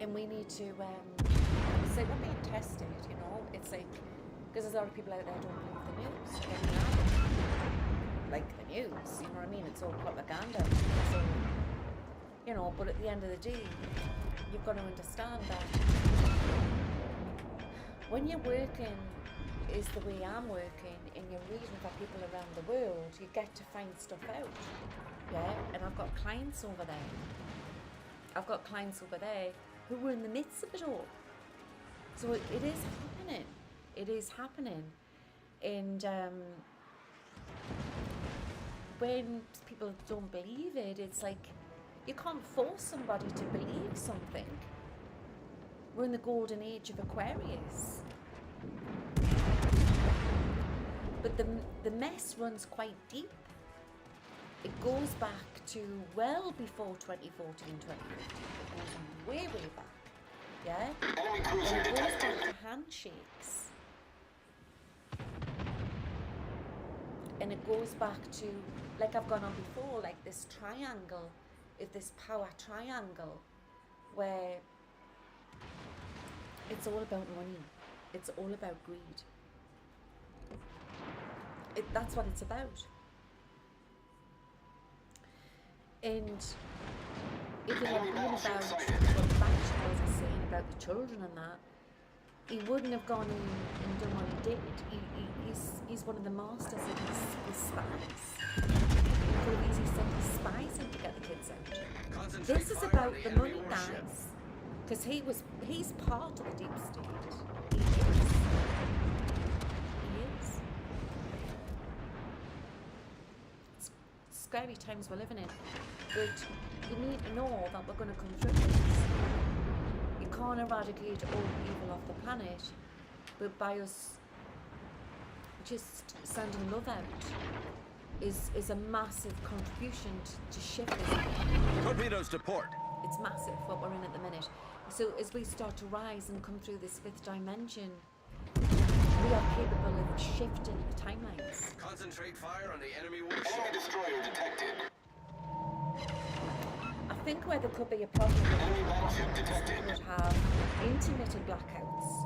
And we need to, so we're being tested, you know. It's like, because there's a lot of people out there who don't believe the news. Like the news, you know what I mean? It's all propaganda. So, you know, but at the end of the day, you've got to understand that when you're working is the way I'm working, and you're reading for people around the world, you get to find stuff out. Yeah, and I've got clients over there. Who were in the midst of it all. So it is happening. It is happening. And when people don't believe it, it's like you can't force somebody to believe something. We're in the golden age of Aquarius. But the mess runs quite deep. It goes back to well before 2014, 2015. It goes way, way back. Yeah? And it goes back to handshakes. And it goes back to, like I've gone on before, like this triangle, this power triangle, where it's all about money. It's all about greed. That's what it's about. And if it had been about what the Bachelors are saying about the children and that, he wouldn't have gone in and done what he did. He's one of the masters of his spies. could have easily sent his spies in to get the kids out. Concentrate This is fire about on the enemy money, warship. guys. Because he's part of the deep state. He is. It's scary times we're living in. But you need to know that we're going to come through this. You can't eradicate all evil off the planet, but by us just sending love out is a massive contribution to shift this. Torpedoes to port. It's massive what we're in at the minute. So as we start to rise and come through this fifth dimension, we are capable of shifting the timelines. Concentrate fire on the enemy warship. Enemy destroyer detected. I think where there could be a problem Enemy battleship detected. would have intermittent blackouts.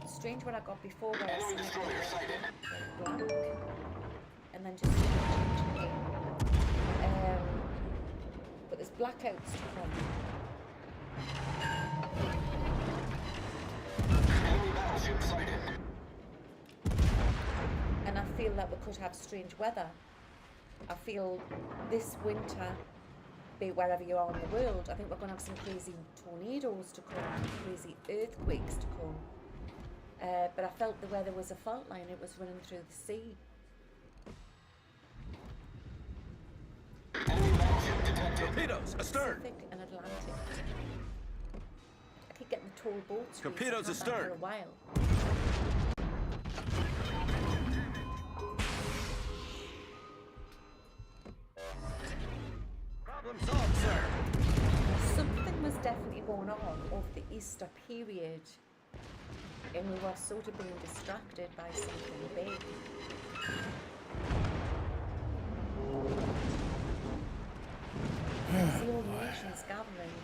Strange what I got before where I Enemy see destroyer sighted. black and then just change again. But there's blackouts to come. Enemy battleship sighted. And I feel that we could have strange weather. I feel this winter, be it wherever you are in the world, I think we're going to have some crazy tornadoes to come, crazy earthquakes to come. But I felt that where there was a fault line, it was running through the sea. Enemy battleship detected. Torpedoes astern. Pacific and Atlantic. I keep getting the tall boats. Torpedoes astern. For a while. Problem solved, sir. Something was definitely going on over the Easter period, and we were sort of being distracted by something big. It's the old nations gathering.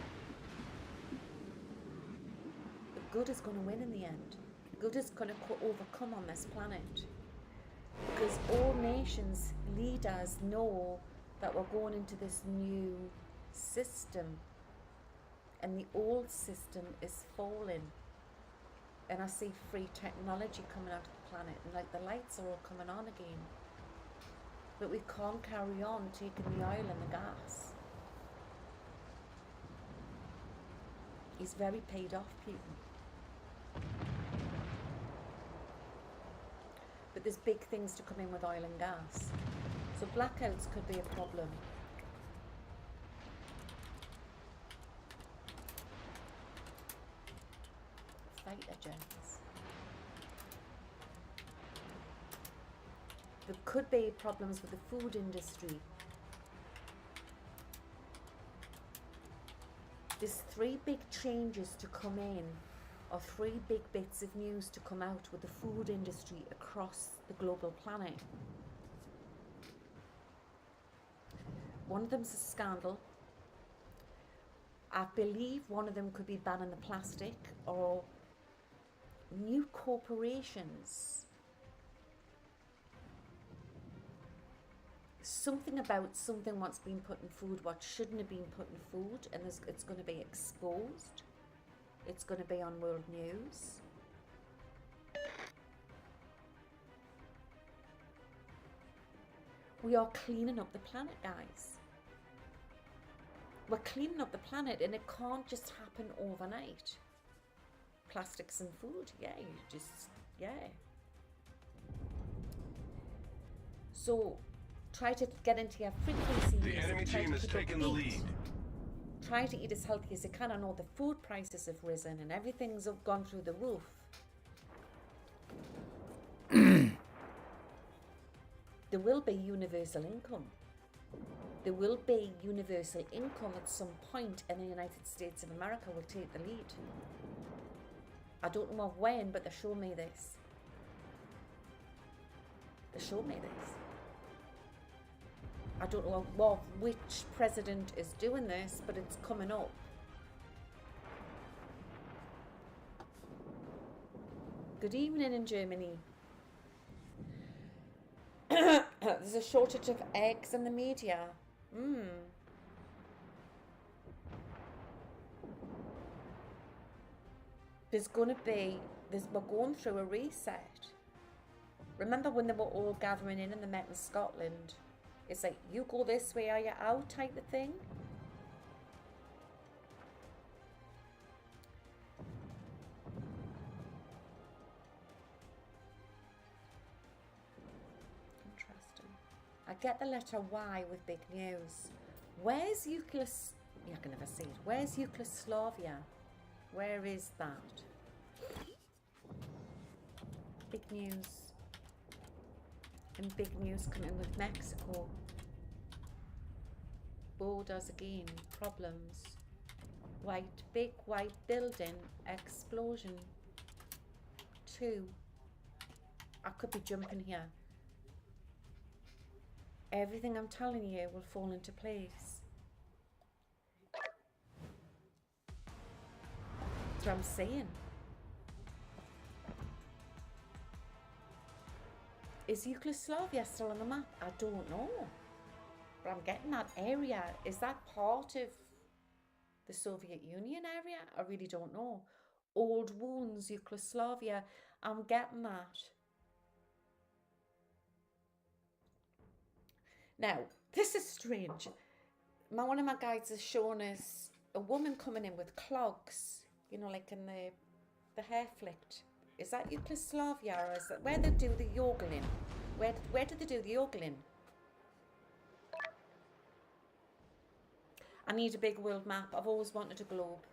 But good is going to win in the end. Good is going to overcome on this planet. Because all nations, leaders know that we're going into this new system. And the old system is falling. And I see free technology coming out of the planet. And like the lights are all coming on again. But we can't carry on taking the oil and the gas. He's very paid off, Putin. But there's big things to come in with oil and gas. So blackouts could be a problem. Fighter jets. There could be problems with the food industry. There's 3 big changes to come in, or 3 big bits of news to come out with the food industry across the global planet. One of them's a scandal. I believe one of them could be banning the plastic, or new corporations. Something about something what's been put in food, what shouldn't have been put in food, and it's going to be exposed. It's going to be on world news. We are cleaning up the planet, guys. We're cleaning up the planet, and it can't just happen overnight. Plastics and food, yeah. So try to get into your frequencies. The enemy team has taken the lead. Try to eat as healthy as you can. I know the food prices have risen and everything's gone through the roof. There will be universal income. There will be universal income at some point, and the United States of America will take the lead. I don't know when, but they're showing me this. They're showing me this. I don't know which president is doing this, but it's coming up. Good evening in Germany. There's a shortage of eggs in the media. We're going through a reset. Remember when they were all gathering in they met in Scotland? It's like, you go this way or you're out type of thing. Interesting. I get the letter Y with big news. Where's Yugoslavia? Yeah, I can never see it. Where's Yugoslavia? Where is that? Big news. And big news coming with Mexico. Borders again. Problems. Big white building. Explosion. 2. I could be jumping here. Everything I'm telling you will fall into place. That's what I'm saying. Is Yugoslavia still on the map? I don't know. But I'm getting that area. Is that part of the Soviet Union area? I really don't know. Old wounds, Yugoslavia. I'm getting that. Now, this is strange. One of my guides has shown us a woman coming in with clogs, you know, like in the hair flicked. Is that Yugoslavia, or is that where they do the yogling? Where do they do the yogling? I need a big world map. I've always wanted a globe.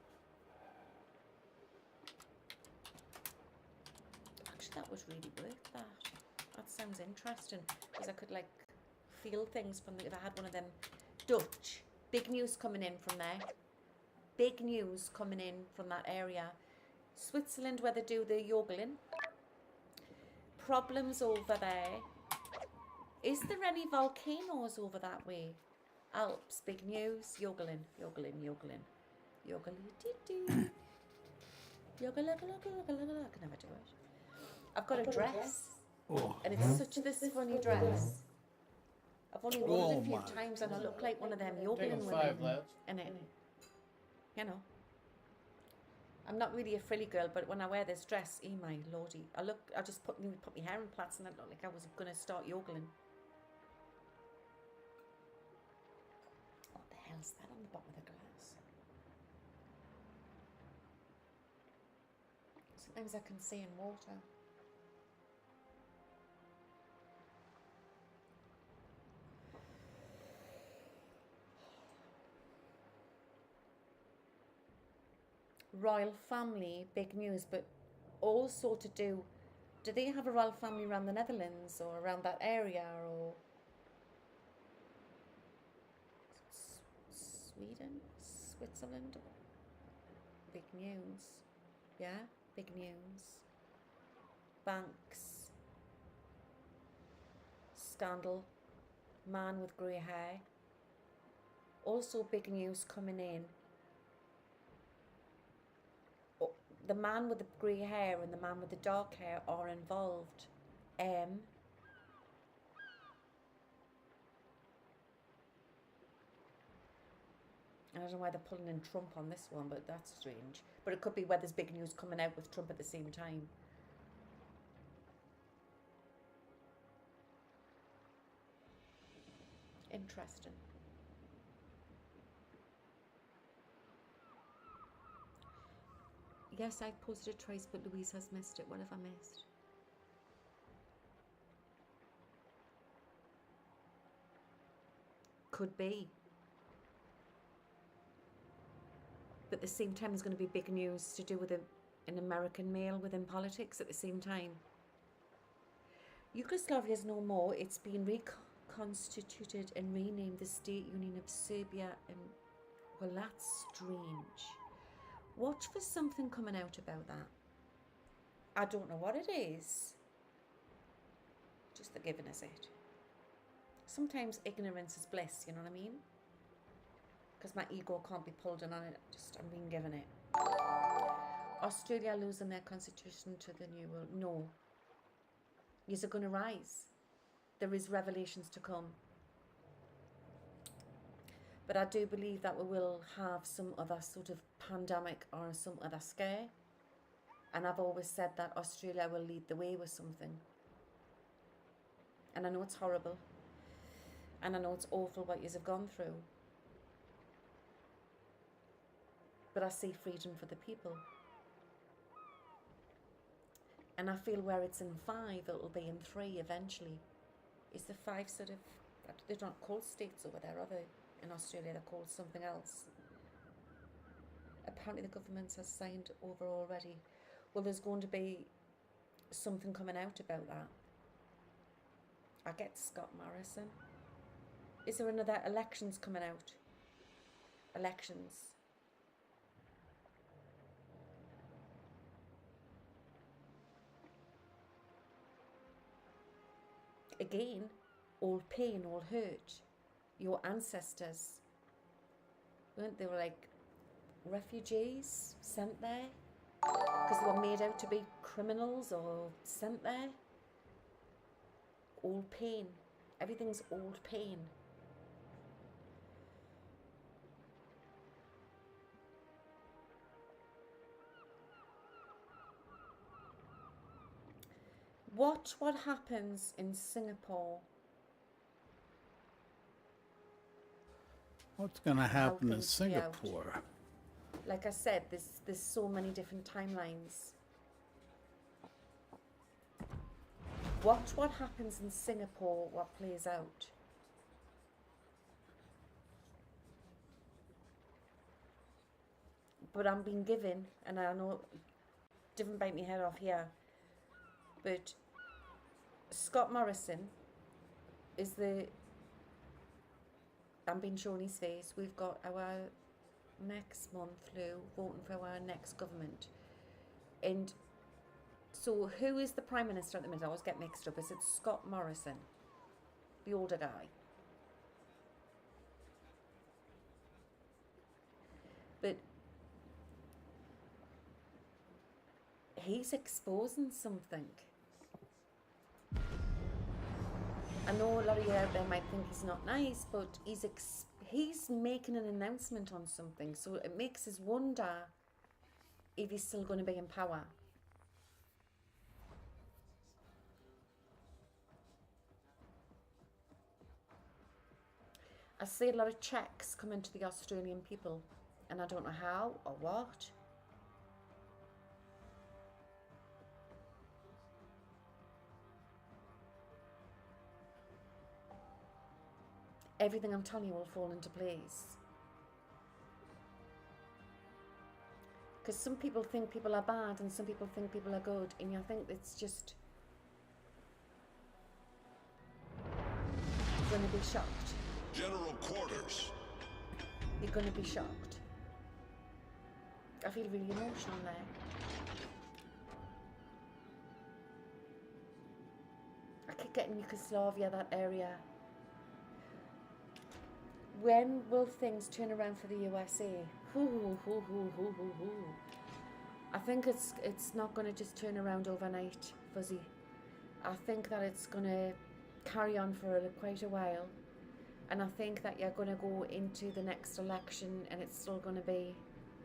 Actually, that was really worth that. That sounds interesting, because I could like feel things from if I had one of them. Dutch. Big news coming in from there. Big news coming in from that area. Switzerland, where they do the yogling. Problems over there. Is there any volcanoes over that way? Alps, big news. Yogling, yogling, yogling. Yogling, yogling, I can never do it. I've got a dress. Oh. And it's such this funny dress. I've only worn it a few times and I look like one of them yogling women in it. You know. I'm not really a frilly girl, but when I wear this dress, my lordy, I just put my hair in plaits and I look like I was going to start yogling. What the hell's that on the bottom of the glass? Sometimes I can see in water. Royal family, big news, but also to do they have a royal family around the Netherlands or around that area, or Sweden, Switzerland? Big news. Yeah, big news. Banks. Scandal. Man with grey hair. Also big news coming in. The man with the grey hair and the man with the dark hair are involved. I don't know why they're pulling in Trump on this one, but that's strange. But it could be where there's big news coming out with Trump at the same time. Interesting. Yes, I've posted it twice, but Louise has missed it. What have I missed? Could be. But at the same time, there's going to be big news to do with an American male within politics at the same time. Yugoslavia is no more. It's been reconstituted and renamed the State Union of Serbia. And well, that's strange. Watch for something coming out about that. I don't know what it is. Just they're giving us it. Sometimes ignorance is bliss, you know what I mean? Because my ego can't be pulled in on it. I'm being given it. Australia losing their constitution to the New World. No. Yous are going to rise. There is revelations to come. But I do believe that we will have some other sort of pandemic or some other scare. And I've always said that Australia will lead the way with something. And I know it's horrible. And I know it's awful what yous have gone through. But I see freedom for the people. And I feel where it's in 5, it'll be in 3 eventually. Is the 5 sort of, they're not called states over there, are they? In Australia, they're called something else. Apparently the government has signed over already. Well, there's going to be something coming out about that. I get Scott Morrison. Is there another elections coming out? Elections. Again, all pain, all hurt. Your ancestors, weren't they, were like refugees sent there because they were made out to be criminals or sent there? All pain. Everything's old pain. Watch what happens in Singapore. What's going to happen in things play out. Singapore? Like I said, there's so many different timelines. Watch what happens in Singapore, what plays out. But I'm being given, and I know, didn't bite me head off here, but Scott Morrison is I'm being shown his face. We've got our next month, Lou, voting for our next government. And so who is the Prime Minister at the minute? I always get mixed up. Is it Scott Morrison, the older guy? But he's exposing something. I know a lot of you out there might think he's not nice, but he's making an announcement on something, so it makes us wonder if he's still going to be in power. I see a lot of checks coming to the Australian people, and I don't know how or what. Everything I'm telling you will fall into place. Because some people think people are bad and some people think people are good, and I think it's just... You're going to be shocked. General quarters. You're going to be shocked. I feel really emotional there. I keep getting Yugoslavia, that area. When will things turn around for the USA? I think it's not going to just turn around overnight, Fuzzy. I think that it's going to carry on for quite a while. And I think that you're going to go into the next election and it's still going to be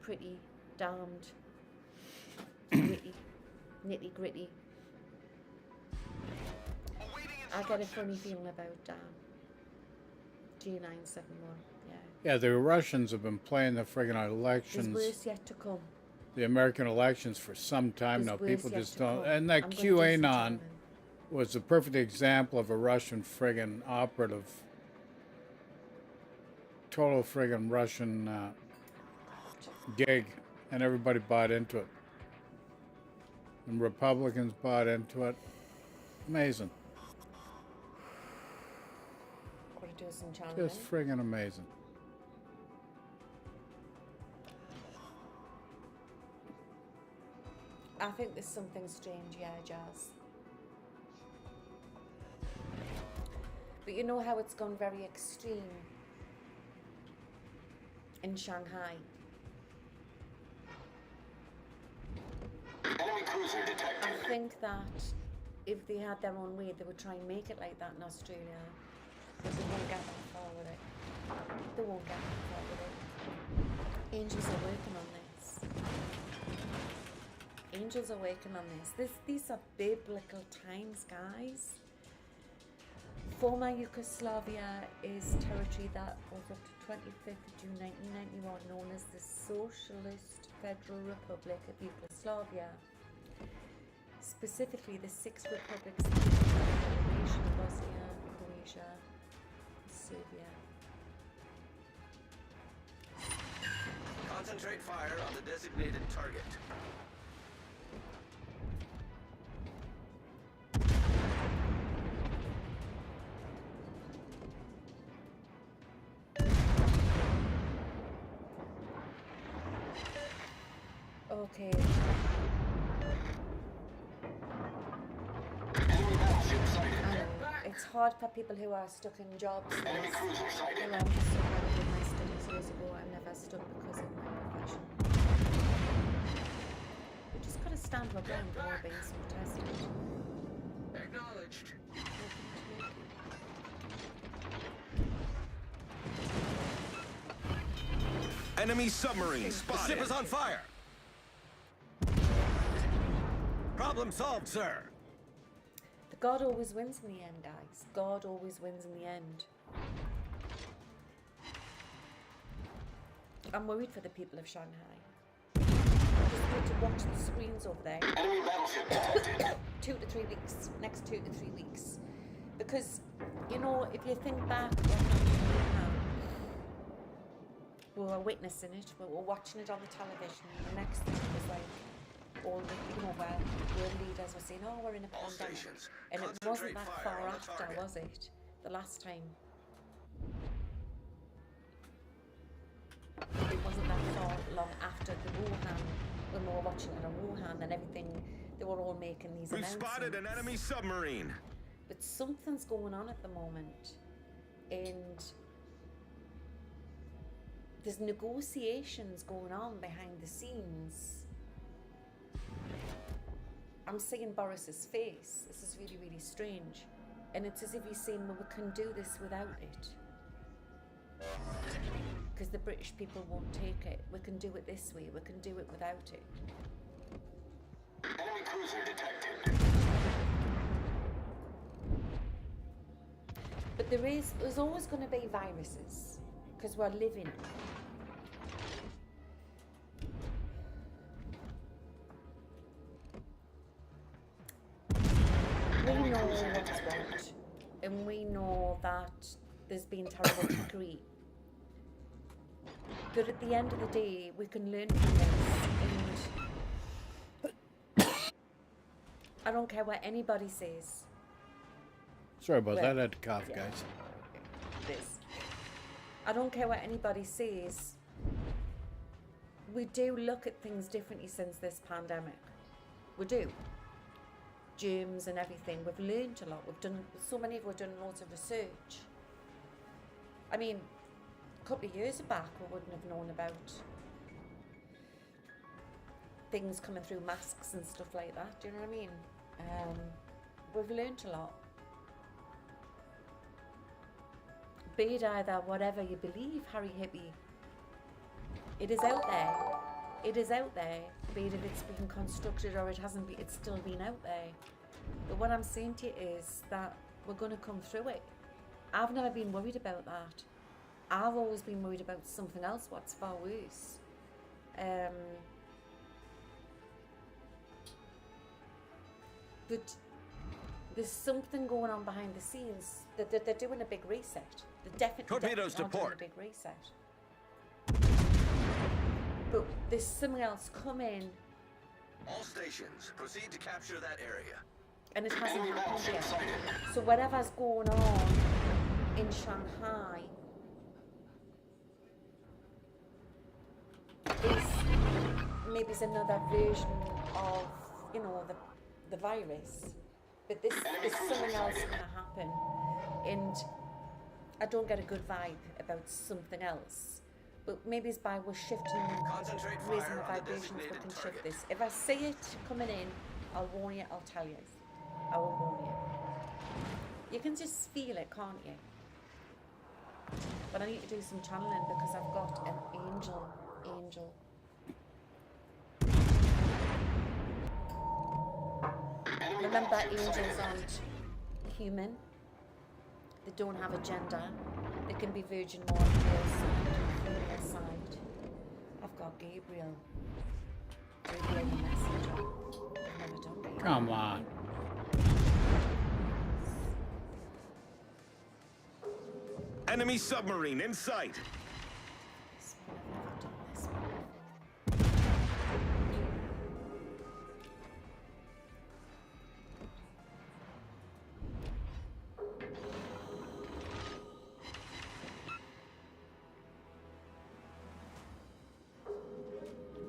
pretty damned nitty gritty. I get a funny feeling about G971, yeah. Yeah, the Russians have been playing the friggin' elections, There's worse yet to come. the American elections, for some time There's now. worse People yet just to don't. come. And that I'm gonna do some QAnon timing. was a perfect example of a Russian friggin' operative. Total friggin' Russian gig, and everybody bought into it. And Republicans bought into it. Amazing. Gotta do some channeling. Just friggin' amazing. I think there's something strange, yeah, Jazz. But you know how it's gone very extreme in Shanghai? Enemy cruiser detected. I think that if they had their own way, they would try and make it like that in Australia. But they won't get that far with it. They won't get that far with it. Angels are working on this. Angels are working on this. These are biblical times, guys. Former Yugoslavia is territory that was up to 25th of June 1991 known as the Socialist Federal Republic of Yugoslavia. Specifically, the 6 republics Croatia, Bosnia, Croatia, Serbia. Concentrate fire on the designated target. Okay. Enemy battleship sighted. I know. It's hard for people who are stuck in jobs. Enemy cruiser sighted. You know, I'm just so glad I did my studies years ago. I'm never stuck because of my profession. We just gotta stand our ground while being so tested. Acknowledged. Enemy submarine. The ship is on fire. Problem solved, sir. The God always wins in the end, guys. God always wins in the end. I'm worried for the people of Shanghai. I just need to watch the screens over there. Enemy battleship detected. 2 to 3 weeks, next 2 to 3 weeks. Because, you know, if you think back what happened in Wuhan, we were witnessing it, we were watching it on the television, and the next thing was like, all the, you know, where world leaders were saying, oh, we're in a All pandemic. stations, And it concentrate wasn't that fire far on the after, target. was it? The last time. It wasn't that far long after the Wuhan, when we were watching it on Wuhan and everything, they were all making these We've announcements. spotted an enemy submarine. But something's going on at the moment, and there's negotiations going on behind the scenes. I'm seeing Boris's face. This is really, really strange. And it's as if he's saying, well, we can do this without it. Because the British people won't take it. We can do it this way. We can do it without it. Enemy cruiser detected. But there's always going to be viruses. Because we're living. We know what's what, and we know that there's been terrible trickery. But at the end of the day, we can learn from this, and I don't care what anybody says. Sorry about Well, that. I had to cough, yeah. guys. This. I don't care what anybody says. We do look at things differently since this pandemic. We do. Germs and everything. We've learned a lot. We've done, so many of us have done loads of research. I mean, a couple of years back, we wouldn't have known about things coming through masks and stuff like that. Do you know what I mean? We've learned a lot. Be it either whatever you believe, Harry Hippie. It is out there. It is out there. Be it if it's been constructed or it hasn't been, it's still been out there. But what I'm saying to you is that we're going to come through it. I've never been worried about that. I've always been worried about something else, what's far worse. But there's something going on behind the scenes. They're doing a big reset. They're definitely Torpedoes to are doing port. a big reset. But there's something else coming, All stations, proceed to capture that area. and it hasn't Enemy happened battleship yet. sighted. So whatever's going on in Shanghai is maybe it's another version of, you know, the virus. But there's something else going to happen, and I don't get a good vibe about something else. But maybe it's by we're shifting, Concentrate raising fire the on the vibrations, we designated can target. shift this. If I see it coming in, I'll warn you, I'll tell you. I will warn you. You can just feel it, can't you? But I need to do some channeling because I've got an angel. Enemy Remember, battleship angels sighted. aren't human. They don't have a gender. They can be virgin more on the male side or female side. I've got Gabriel. Gabriel the messenger. I've never done Gabriel. Come on. Enemy submarine in sight. This one, I've never done this one before.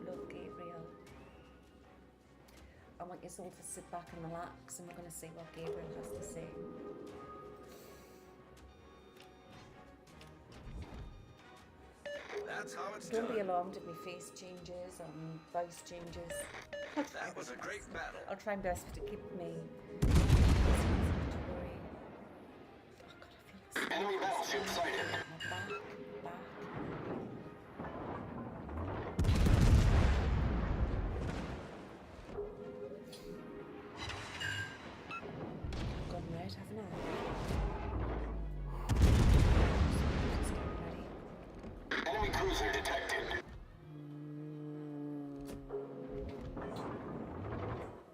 Love Gabriel. I want you all to sit back and relax, and we're going to see what Gabriel has to say. That's how it's Don't be done. alarmed if my face changes or my voice changes. That was a great battle. I'll try my best to keep me. Don't worry. Oh God, I feel Enemy battleship sighted. my back. Gone red, haven't I? Just getting ready. Enemy cruiser detected.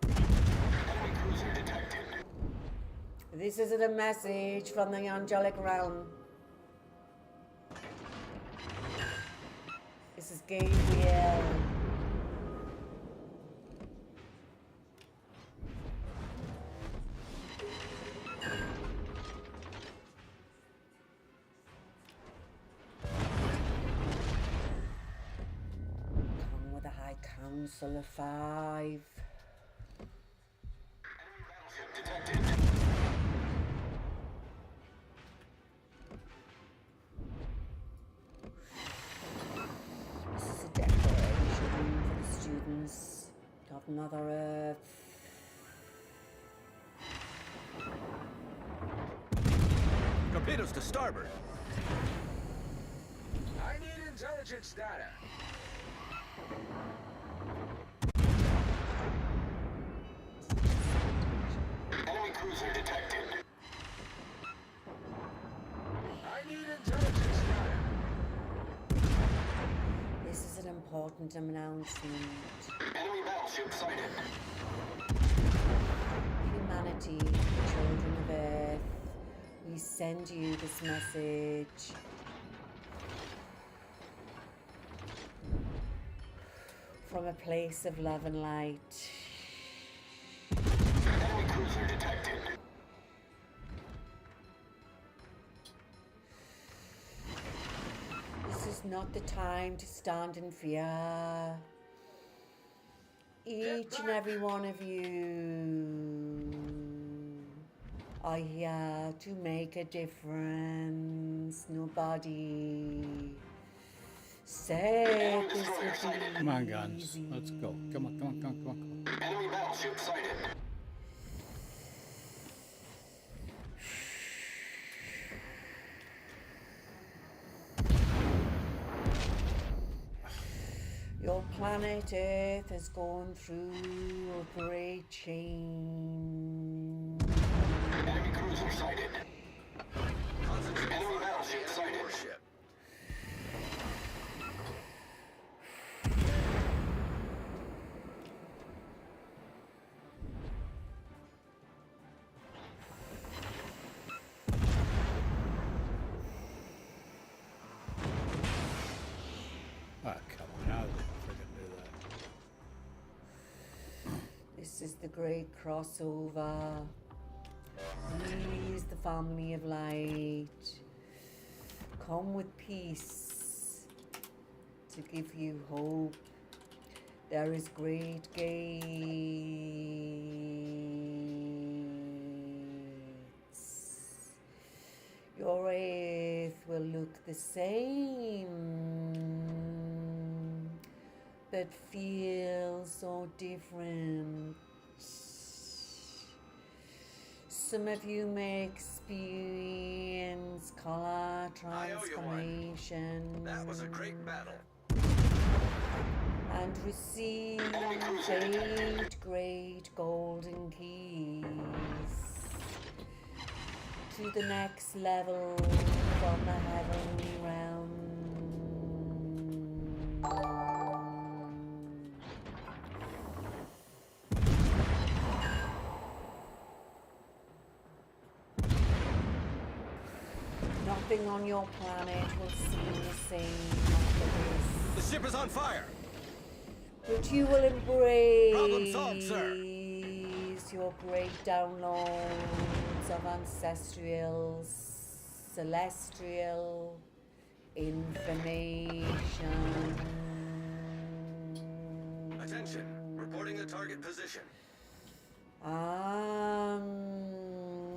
Enemy cruiser detected. This is a message from the angelic realm. This is Gabriel. Come with a High Council of 5. Enemy battleship detected. This is a declaration for the students of Mother Earth. Torpedoes to starboard. I need intelligence data. Enemy cruiser detected. I need intelligence data. This is an important announcement. Enemy battleship sighted. Humanity, children of Earth, we send you this message. From a place of love and light. Enemy cruiser detected. This is not the time to stand in fear. Each and every one of you are here to make a difference. Nobody said this would be Come on, guns. easy. Let's go. Come on, come on, come on, come on, come on. Enemy battleship sighted. Your planet Earth has gone through a great change. Enemy cruiser sighted. Enemy battleship sighted. Warship. Ah, come on. How did they freaking do that? This is the great crossover. He is the family of light. Come with peace to give you hope. There is great gates. Your earth will look the same, but feel so different. Some of you may experience color I owe you one. transformation. That was a great battle. And receive Enemy cruiser detected. 8 great golden keys. to the next level from the heavenly realm. Nothing on your planet will seem the same after this. The ship is on fire. But you will embrace Problem solved, sir. your great downloads of ancestral, celestial information. Attention. Reporting the target position.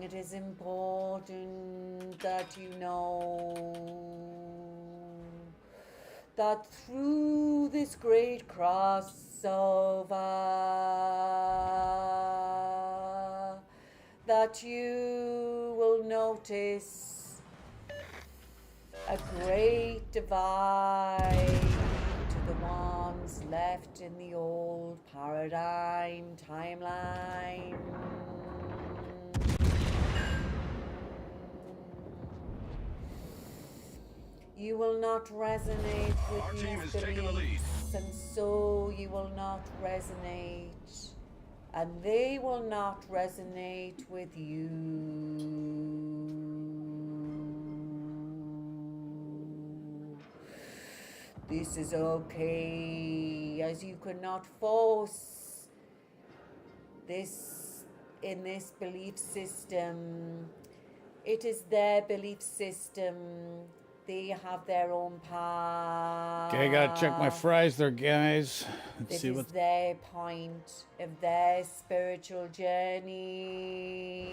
It is important that you know that through this great crossover that you will notice a great divide to the ones left in the old paradigm timeline. You will not resonate Our with team these is taking the lead. beliefs, and so you will not resonate, and they will not resonate with you. This is okay, as you cannot force this in this belief system. It is their belief system. They have their own path. Okay, I gotta check my fries there, guys. Let's This see is what. their point of their spiritual journey.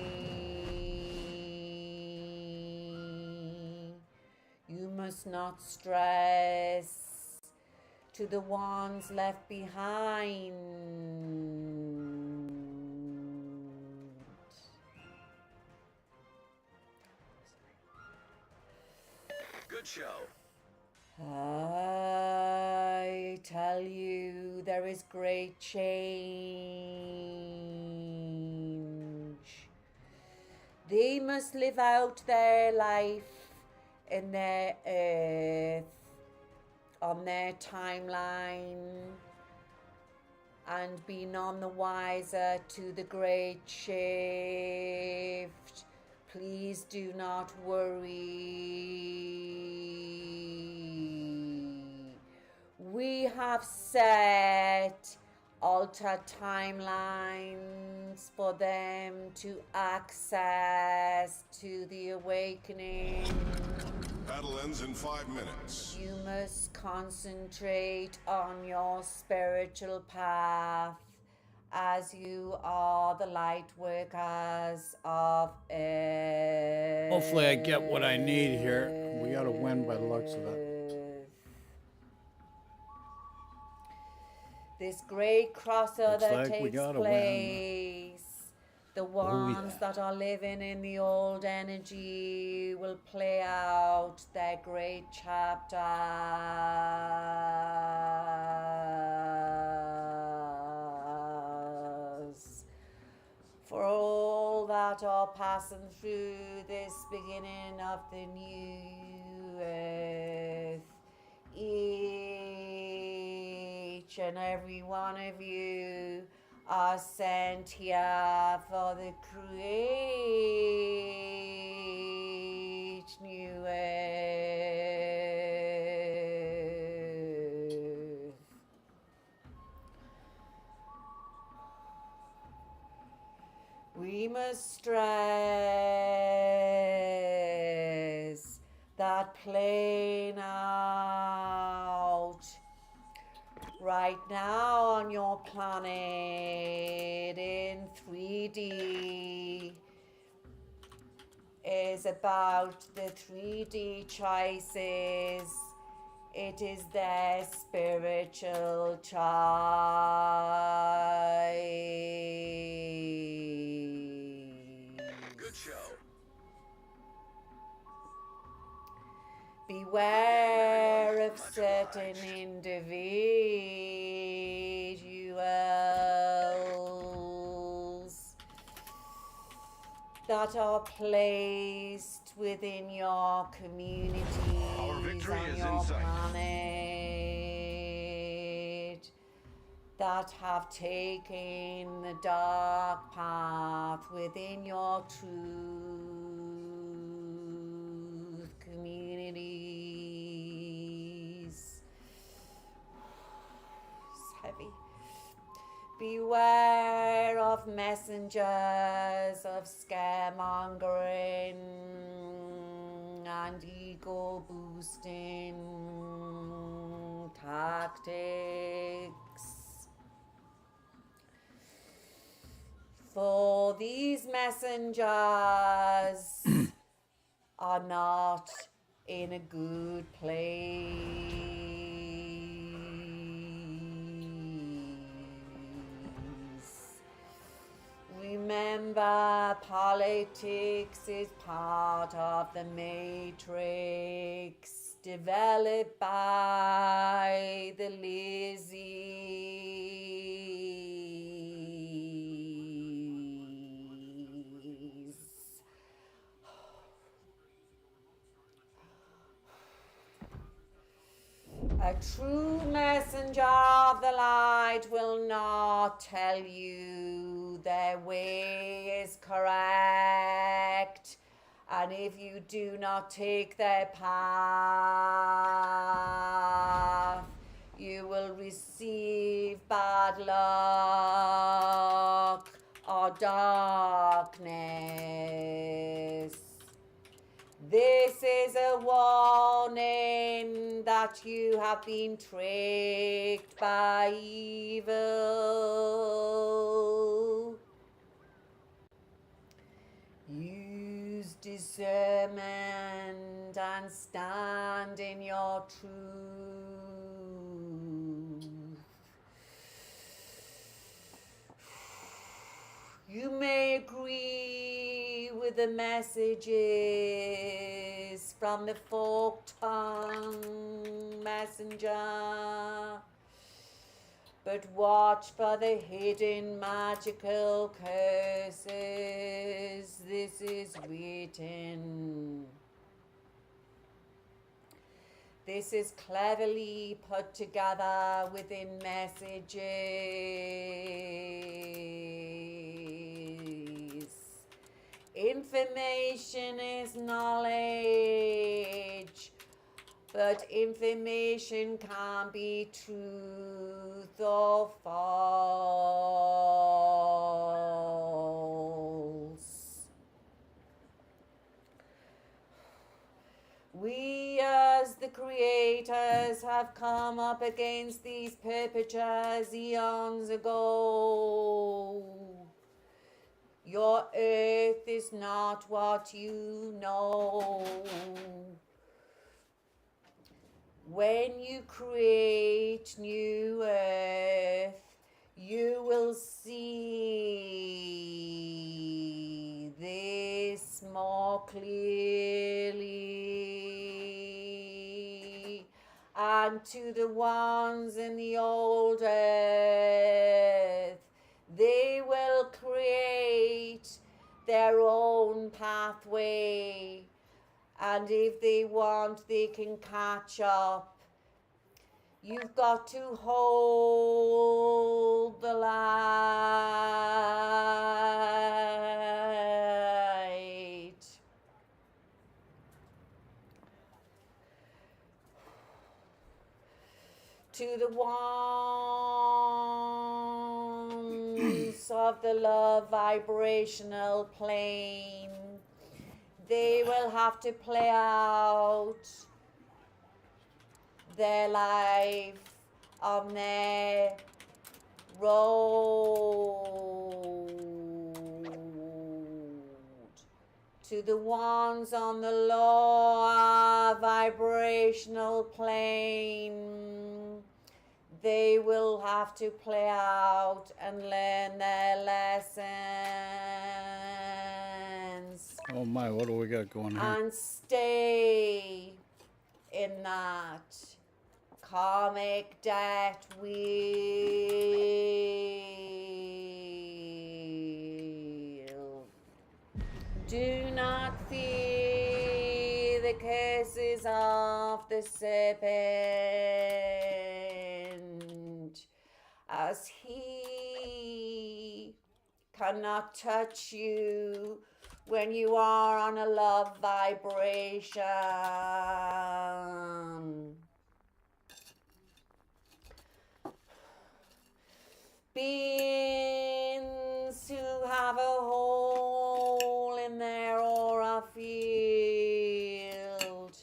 You must not stress to the ones left behind. Good show. I tell you, there is great change. They must live out their life in their earth, on their timeline, and be none the wiser to the great shift. Please do not worry. We have set altered timelines for them to access to the awakening. Battle ends in 5 minutes. You must concentrate on your spiritual path, as you are the light workers of earth. Hopefully, I get what I need here. We gotta win by the looks of it. This great crossover Looks like we takes gotta win. place. The ones yeah. that are living in the old energy will play out their great chapters. For all that are passing through this beginning of the new earth, each and every one of you are sent here for the great new earth. We must stress that playing out right now on your planet in 3D is about the 3D choices. It is their spiritual choice. Good show. Beware of certain individuals that are placed within your communities victory on is your in sight. planet, that have taken the dark path within your truth communities. It's heavy. Beware of messengers of scaremongering and ego boosting tactics. For these messengers are not in a good place. Remember, politics is part of the matrix developed by the Lizzies. A true messenger of the light will not tell you their way is correct, and if you do not take their path, you will receive bad luck or darkness. This is a warning that you have been tricked by evil. Use discernment and stand in your truth. You may agree with the messages from the fork-tongued messenger, but watch for the hidden magical curses. This is written. This is cleverly put together within messages. Information is knowledge, but information can be truth or false. We as the creators have come up against these perpetrators eons ago. Your earth is not what you know. When you create new earth, you will see this more clearly. And to the ones in the old earth, they will create their own pathway. And if they want, they can catch up. You've got to hold the light. To the ones of the love vibrational plane, they will have to play out their life on their road. To the ones on the lower vibrational plane, they will have to play out and learn their lessons. Oh my, what do we got going here? And stay in that karmic debt wheel. Do not fear the curses of the serpent, as he cannot touch you when you are on a love vibration. Beings who have a hole in their aura field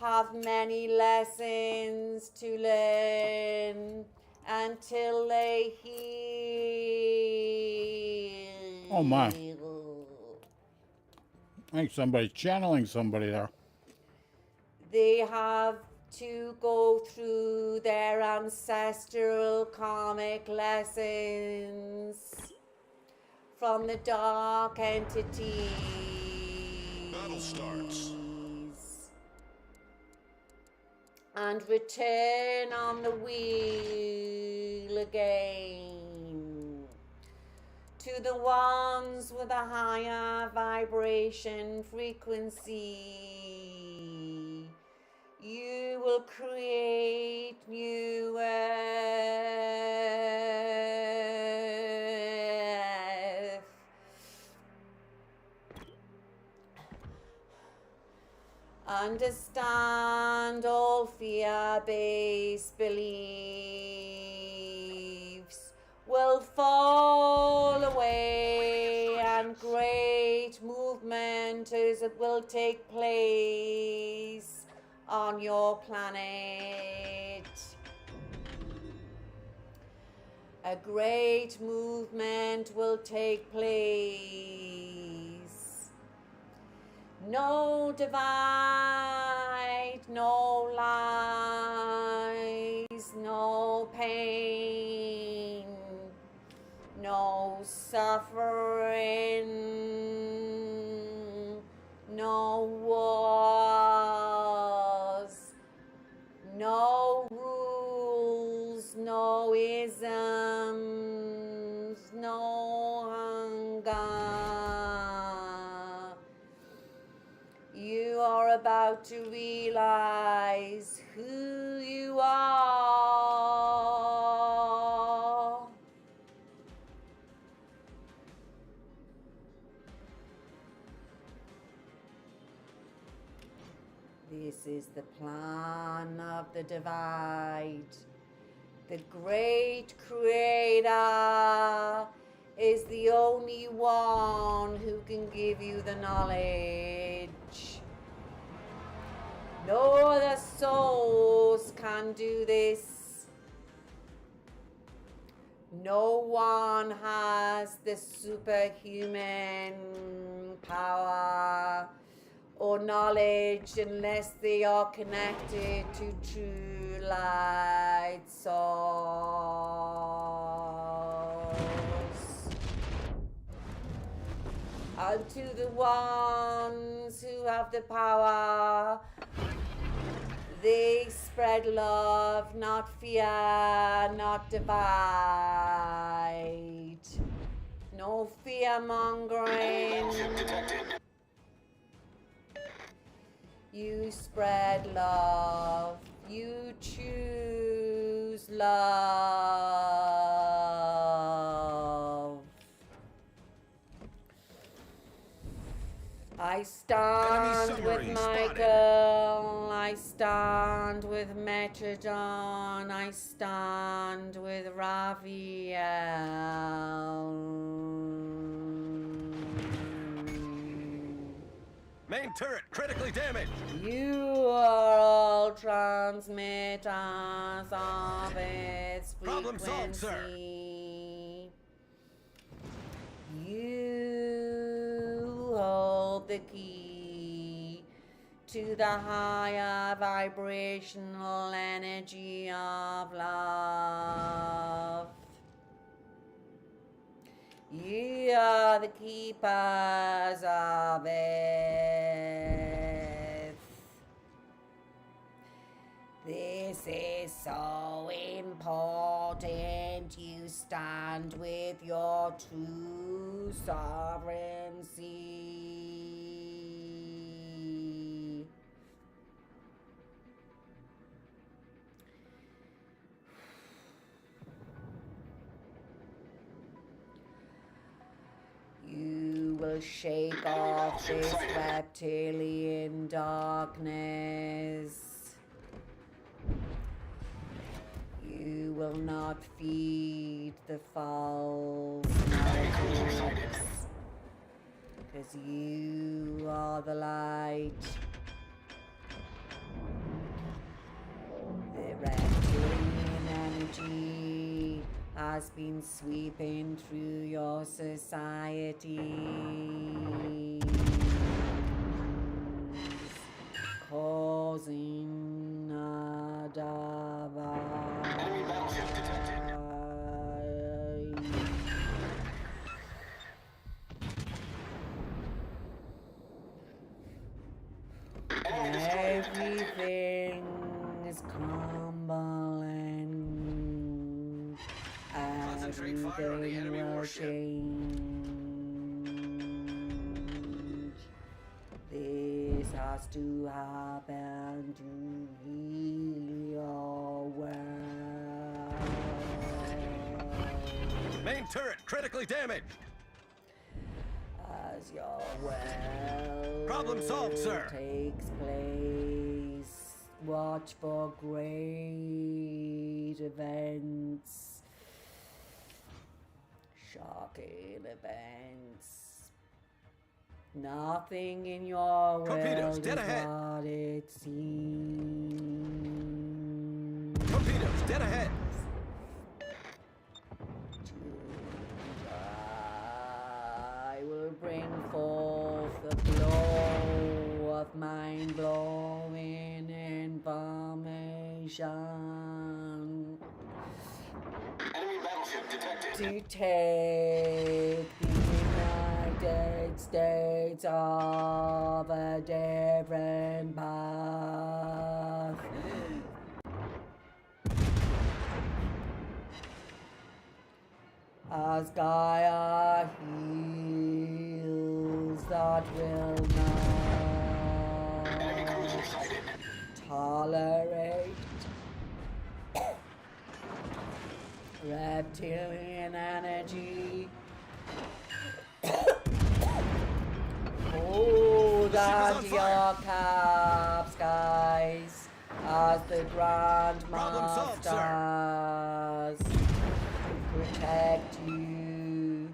have many lessons to learn until they heal. Oh my. I think somebody's channeling somebody there. They have to go through their ancestral karmic lessons from the dark entities. Battle starts. And return on the wheel again to the ones with a higher vibration frequency. You will create new earth. Understand all fear-based beliefs will fall away, and great movement will take place on your planet. A great movement will take place. No divide, no lies, no pain, no suffering, no wars, no rules, no isms, no hunger. You are about to realize who you are. This is the plan of the divide. The great creator is the only one who can give you the knowledge. No other source can do this. No one has the superhuman power or knowledge unless they are connected to true light source. And to the ones who have the power, they spread love, not fear, not divide. No fear mongering. You spread love. You choose love. I stand with Michael. I stand with Metrodon. I stand with Raphael. Main turret critically damaged. You are all transmitters of its Problem solved, sir. frequency. You hold the key to the higher vibrational energy of love. You are the keepers of earth. This is so important. You stand with your true sovereignty. You will shake off this reptilian darkness. You will not feed the false narratives, because you are the light. The reptilian energy has been sweeping through your society, causing a Enemy battleship detected. Enemy destroyer detected. Everything is crumbling. Concentrate fire on the Everything enemy will warship. change. This has to happen to heal your world. Main turret critically damaged. As your world Problem solved, sir. takes place, watch for great events, shocking events. Nothing in your Torpedoes, world dead is ahead. what it seems. Torpedoes dead ahead. I will bring forth the glow of mind-blowing information Enemy battleship detected. to take the United States of a different path. As Gaia heals, that will Enemy not cruiser sighted. tolerate reptilian energy. Hold The ship is on on to fire. your caps, guys, as the Grand Problem solved, sir. Masters protect you.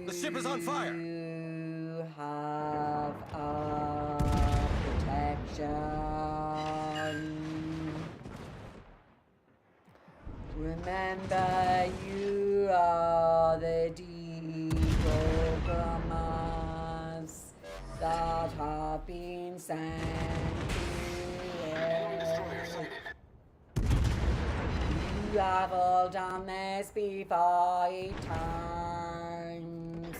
The ship is on fire. You have our protection. Remember, you are the deprogrammers that have been sent Enemy to destroyer Earth. sighted. You have all done this before 8 times.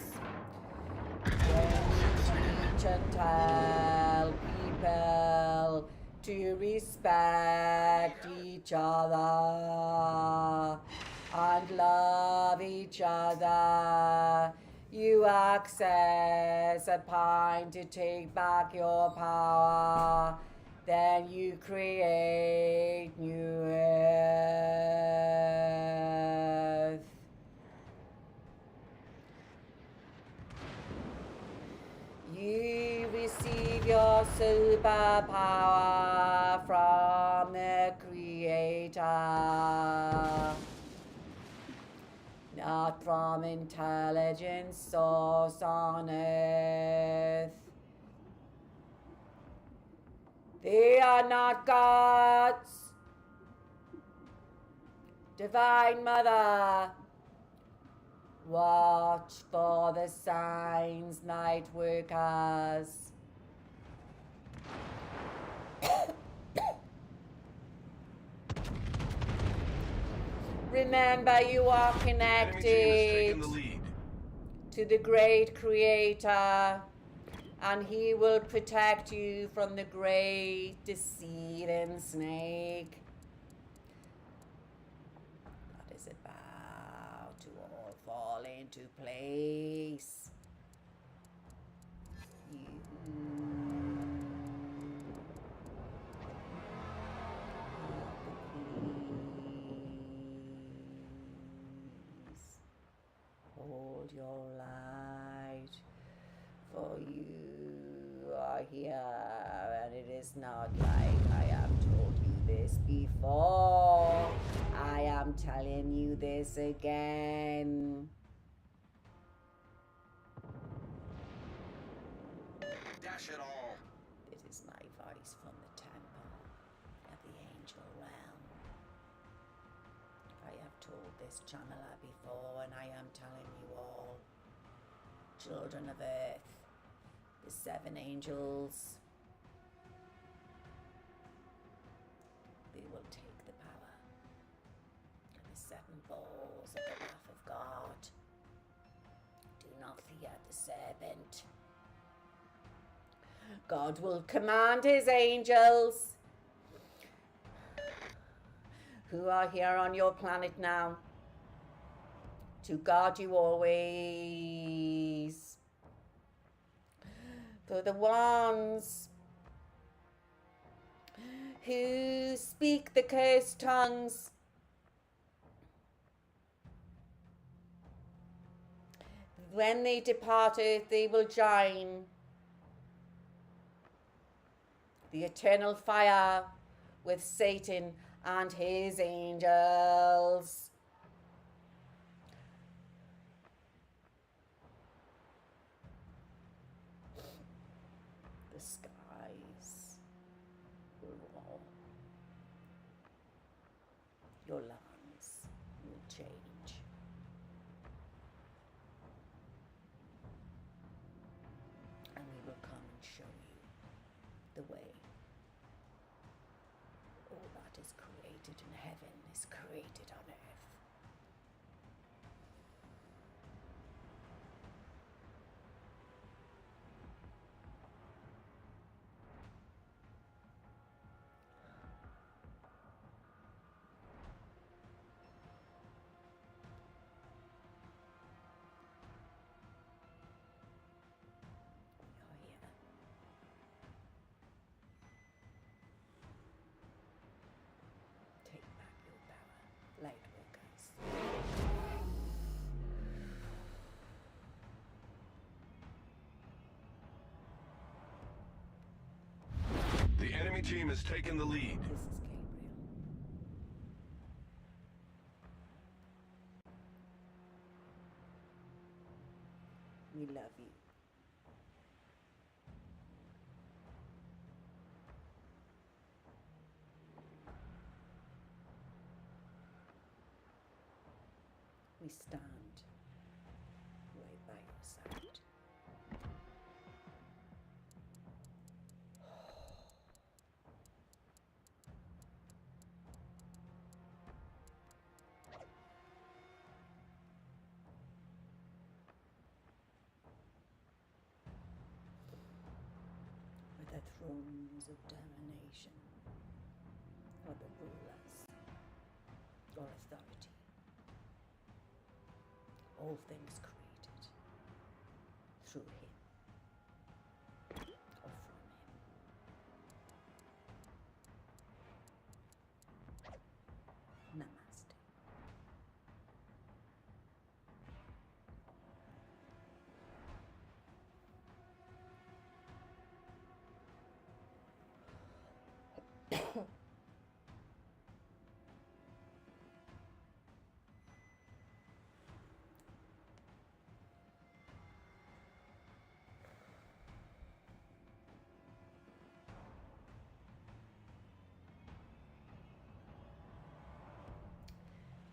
When you teach and tell people to respect each other and love each other, you access a point to take back your power. Then you create new Earth. You receive your superpower from the Creator, not from intelligence source on Earth. They are not gods. Divine Mother, watch for the signs, night workers. Remember, you are Enemy team has taken connected the lead. to the great Creator, and He will protect you from the great deceiving snake that is about to all fall into place. You please hold your light, for you are here, and it is not like I have told you this before. I am telling you this again. Dash it all. It is my voice from the temple of the angel realm. I have told this channeler before, and I am telling you all, children of earth, the 7 angels, they will take the power, and the 7 balls of the wrath of God. Do not fear the serpent. God will command his angels, who are here on your planet now, to guard you always. For the ones who speak the cursed tongues, when they depart earth, they will join the eternal fire with Satan and his angels. The skies will roar. Your lands will change. And we will come and show you the way. All that is created in heaven is created on earth. We are here. Take back your power, Lightworkers. The enemy team has taken the lead. This is Gabriel. We love you. We stand right by your side. With the thrones of domination, or the rulers, or authority, all things created through him or from him. Namaste.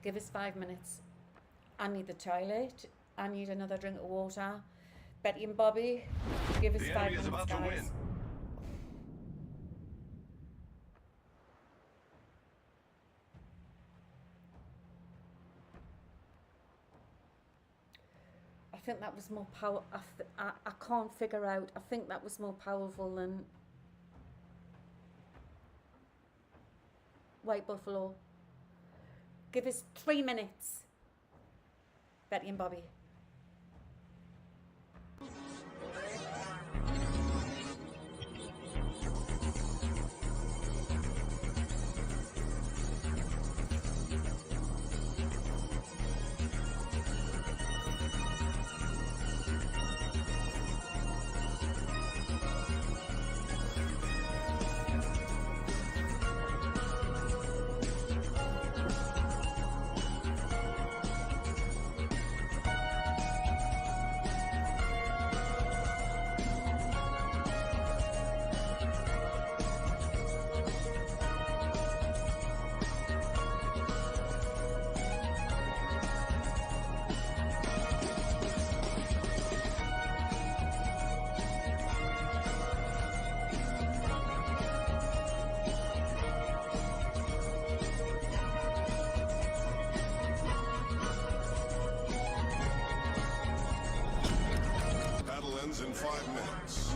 Give us 5 minutes. I need the toilet. I need another drink of water. Betty and Bobby, give us The 5 enemy is minutes, about to guys. win. I think that was more power. I can't figure out. I think that was more powerful than White Buffalo. Give us 3 minutes. Betty and Bobby. Battle ends in 5 minutes.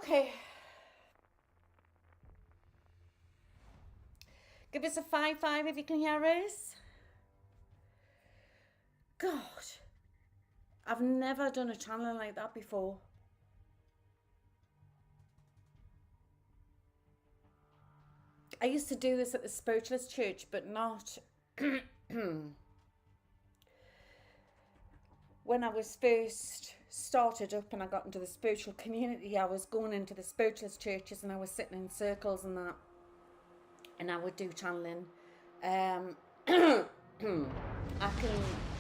Okay. Give us a 5-5 if you can hear us. God, I've never done a channel like that before. I used to do this at the Spiritualist Church, but not when I was first started up and I got into the spiritual community. I was going into the Spiritualist churches and I was sitting in circles and that, and I would do channeling. I can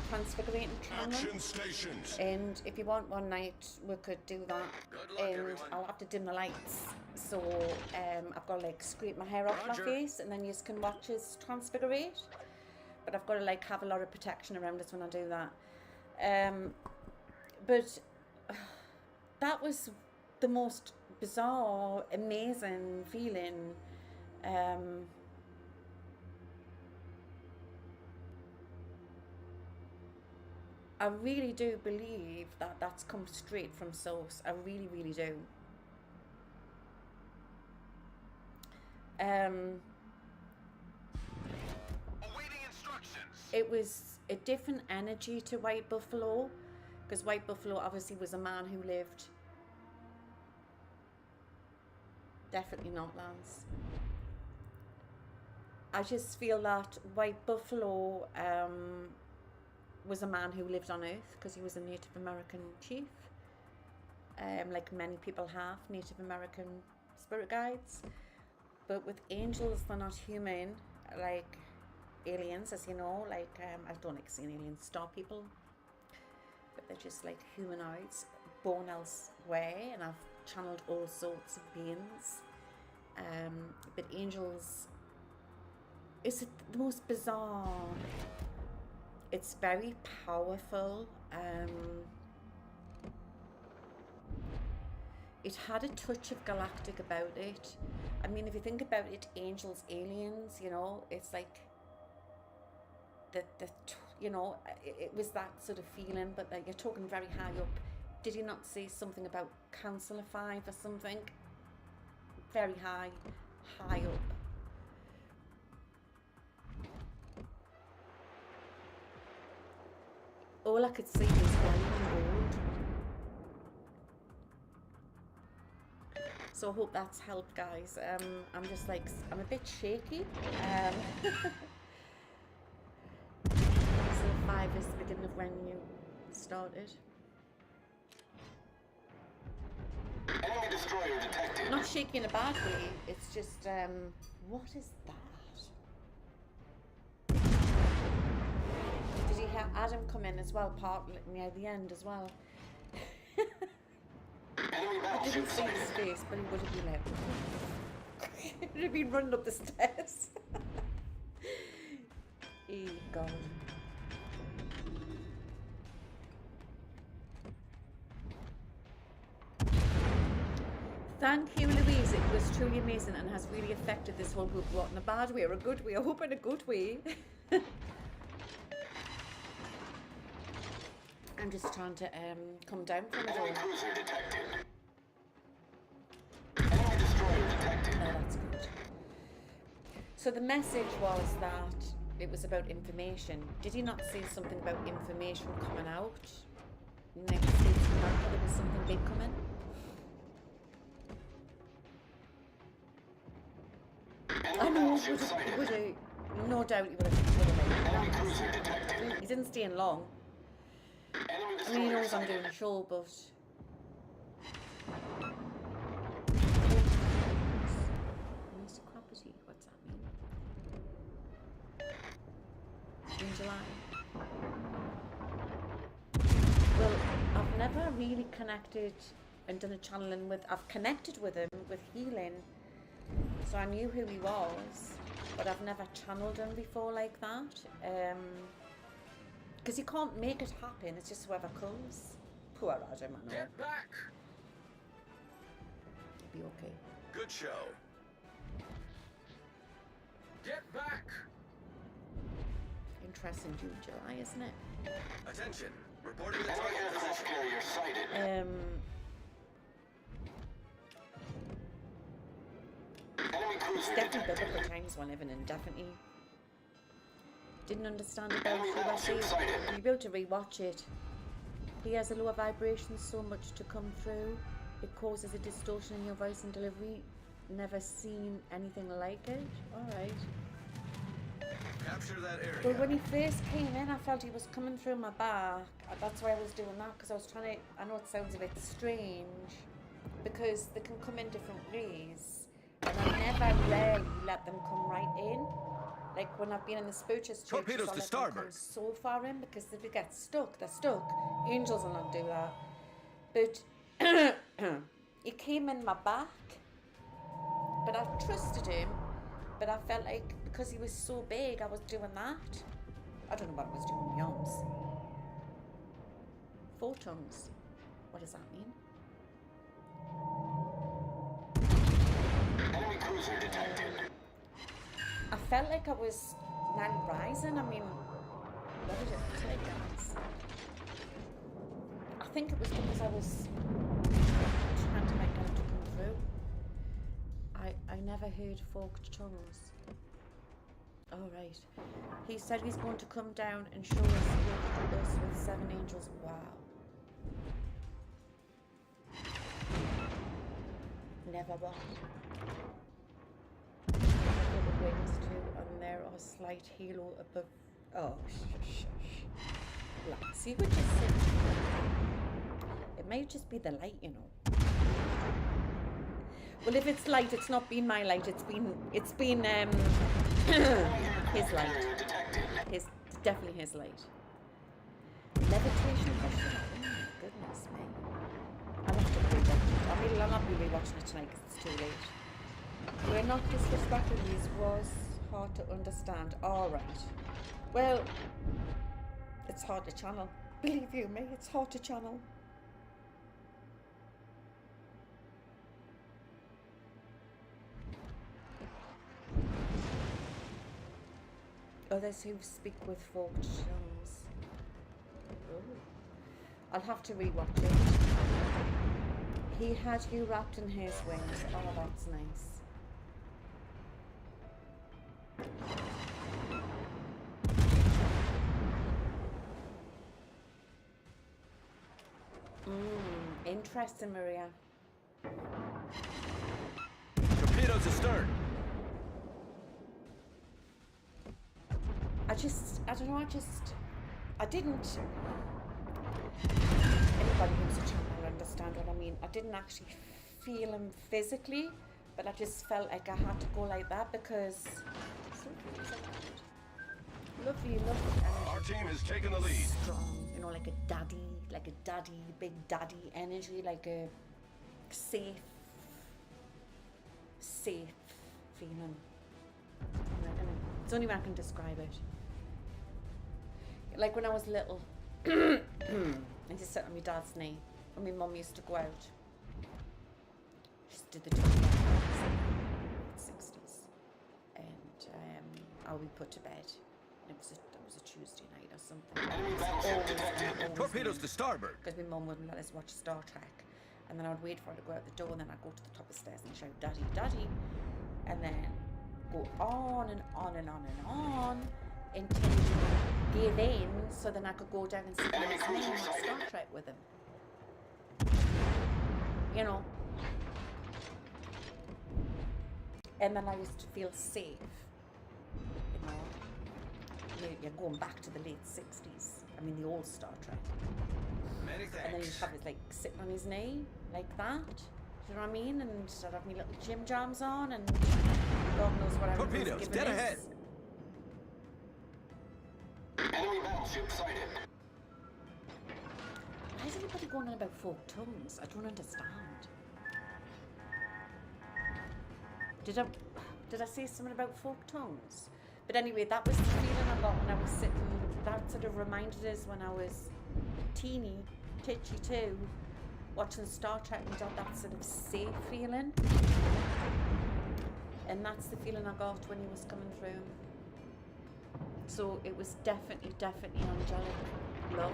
transfigurate and channel. Action stations. And if you want one night, we could do that. Good luck, And everyone. I'll have to dim the lights. So I've got to like scrape my hair off Roger. my face, and then you can watch us transfigurate. But I've got to like have a lot of protection around us when I do that. But that was the most bizarre, amazing feeling. I really do believe that that's come straight from source. I really, really do. Awaiting instructions. It was a different energy to White Buffalo, because White Buffalo obviously was a man who lived. Definitely not Lance. I just feel that White Buffalo was a man who lived on Earth because he was a Native American chief. Like many people have Native American spirit guides. But with angels, they're not human, like aliens, as you know. Like, I don't like seeing aliens, star people. But they're just like humanoids, born elsewhere, and I've channeled all sorts of beings. But angels, is it the most bizarre? It's very powerful. It had a touch of galactic about it. I mean, if you think about it, angels, aliens, you know, it's like you know, it was that sort of feeling. But like, you're talking very high up. Did you not see something about Counselor 5 or something? Very high up. All I could see was white and gold. So I hope that's helped, guys. I'm just like, I'm a bit shaky. So 5 is the beginning of when you started. Enemy destroyer detected. Not shaky in a bad way. It's just, what is that? Did you hear Adam come in as well, partly near the end as well? Enemy I didn't battleship see his sighted. face, but he would have been out. He would have been running up the stairs. Oh, God. Thank you, Louise. It was truly amazing and has really affected this whole group. What, in a bad way or a good way? I hope in a good way. I'm just trying to come down from it all. Enemy cruiser detected. Enemy destroyer detected. Oh, that's good. So the message was that it was about information. Did you not see something about information coming out? Next States of America, there was something big coming. I Enemy know, battleship sighted. would have, no doubt he would have Enemy cruiser detected. He didn't stay in long. Enemy I mean, he destroyer knows I'm sighted. doing a show, but... Mr. Property, what's that mean? In July. Well, I've never really connected and done a channeling with... I've connected with him, with healing. So I knew who he was, but I've never channeled him before like that. Because you can't make it happen, it's just whoever comes. Poor Adam, I know. Get back! It'll be okay. Good show. Get back! Interesting June, July, isn't it? Attention. Reporting the Oh, target yeah. aircraft position. carrier sighted. Enemy It's cruiser definitely detected. biblical times we're living in, definitely. Didn't understand about Enemy battleship USA. sighted. You'll be able to rewatch it. He has a lower vibration, so much to come through. It causes a distortion in your voice and delivery. Never seen anything like it. Alright. Capture that area. Well, when he first came in, I felt he was coming through my back. That's why I was doing that, because I was trying to... I know it sounds a bit strange, because they can come in different ways. And I never rarely let them come right in. Like when I've been in the spiritualist churches, Torpedoes I'll to let them come starboard. so far in, because if they get stuck, they're stuck. Angels will not do that. But he came in my back, but I trusted him. But I felt like because he was so big, I was doing that. I don't know what I was doing with my arms. Photons. What does that mean? Enemy cruiser detected. I felt like I was nearly rising. I mean, what did it say, guys? I think it was because I was trying to make them to come through. I never heard forked tongues. Oh, right. He said he's going to come down and show us with 7 angels. Wow. Never what? With wings too on light halo above. Oh, shush. Like, see what you said. It might just be the light, you know. Well, if it's light, it's not been my light. It's been his light. Definitely his light. Levitation question. Oh my goodness me. I'll have to rewatch it. I mean, I'll not be rewatching it tonight because it's too late. We're not disrespecting these was hard to understand. Alright. Well, it's hard to channel. Believe you me, it's hard to channel. Others who speak with folk tongues. Oh. I'll have to rewatch it. He had you wrapped in his wings. Oh, that's nice. Interesting, Maria. Torpedoes astern. I don't know, I didn't. Anybody who's a channel will understand what I mean. I didn't actually feel him physically, but I just felt like I had to go like that because lovely energy. Our team is taking the lead. Strong, you know, like a daddy, big daddy energy, like a safe feeling. It's the only way I can describe it. Like when I was little, I just sat on my dad's knee when my mum used to go out. She did the 60s, and I would be put to bed. It was a Tuesday night or something. Always Torpedoes to starboard. because my mum wouldn't let us watch Star Trek, and then I would wait for her to go out the door, and then I'd go to the top of the stairs and shout, "Daddy, Daddy," and then go on and on and on and on until he gave in, so then I could go down and sit on his knee and watch Star Trek with him. You know. And then I used to feel safe. You know. You're going back to the late 60s. I mean, the old Star Trek. Many And then thanks. he'd have it like sitting on his knee, like that. Do you know what I mean? And I'd have my little gym jams on, and God knows what I was Torpedoes, giving dead this. ahead. Enemy battleship sighted. Why is everybody going on about folk tongues? I don't understand. Did I say something about folk tongues? But anyway, that was the feeling I got when I was sitting. That sort of reminded us when I was teeny, titchy too, watching Star Trek, and got that sort of safe feeling. And that's the feeling I got when he was coming through. So it was definitely angelic love.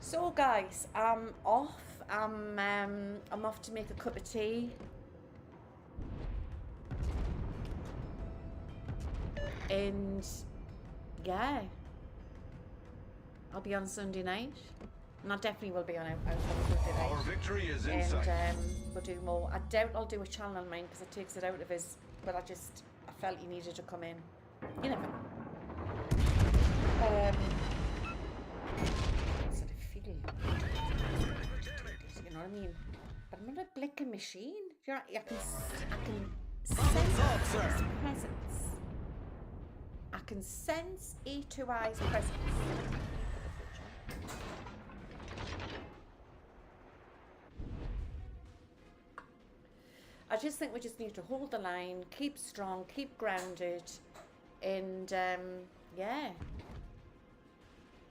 So guys, I'm off. I'm off to make a cup of tea. And yeah, I'll be on Sunday night. And I definitely will be on out on Sunday night. Our victory is in sight. And we'll do more. I doubt I'll do a channel on mine because it takes it out of his. But I felt he needed to come in. You never know. Sort of feel. You know what I mean? But I'm not a blinking machine. I can sense solved, sir. his presence. I can sense E2I's presence. I just think we just need to hold the line, keep strong, keep grounded, and yeah.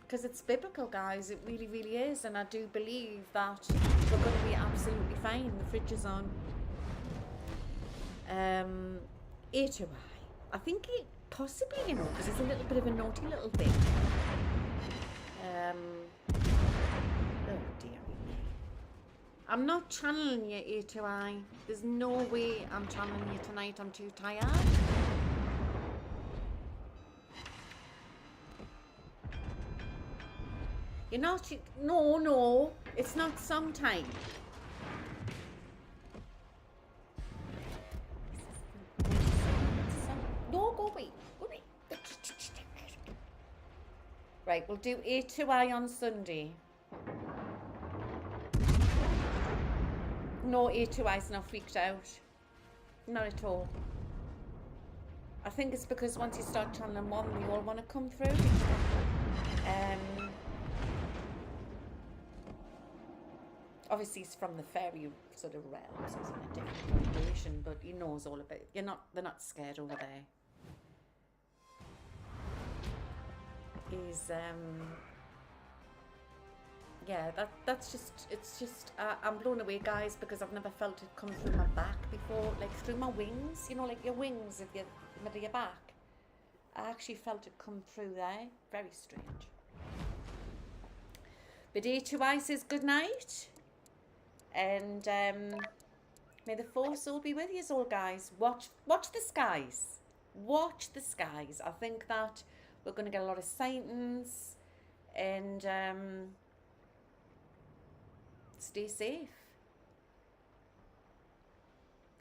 Because it's biblical, guys. It really, really is. And I do believe that we're going to be absolutely fine. The fridge is on. A2I. I think it possibly, you know, because it's a little bit of a naughty little thing. Oh dear me. I'm not channeling you, A2I. There's no way I'm channeling you tonight. I'm too tired. You're not. No. It's not sometime. No, go away. Go away. Right, we'll do A2I on Sunday. No, A2I's not freaked out. Not at all. I think it's because once you start channeling one, they all want to come through. Obviously, it's from the fairy sort of realms, it's in a different vibration, but he knows all about it. They're not scared over there. He's yeah, that's just, it's just, I'm blown away, guys, because I've never felt it come through my back before, like through my wings, you know, like your wings of your middle of your back. I actually felt it come through there. Very strange. But A2I says good night, and may the force all be with you all, guys. Watch the skies. Watch the skies. I think that we're going to get a lot of sightings, and stay safe.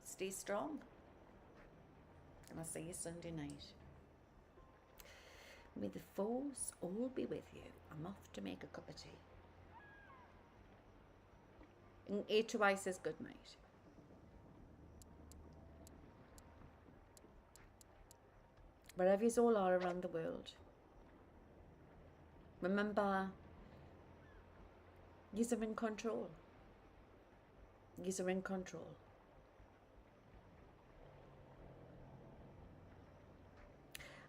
Stay strong. And I'll see you Sunday night. May the force all be with you. I'm off to make a cup of tea. And A2I says good night. Wherever you all are around the world, remember, yous are in control. Yous are in control.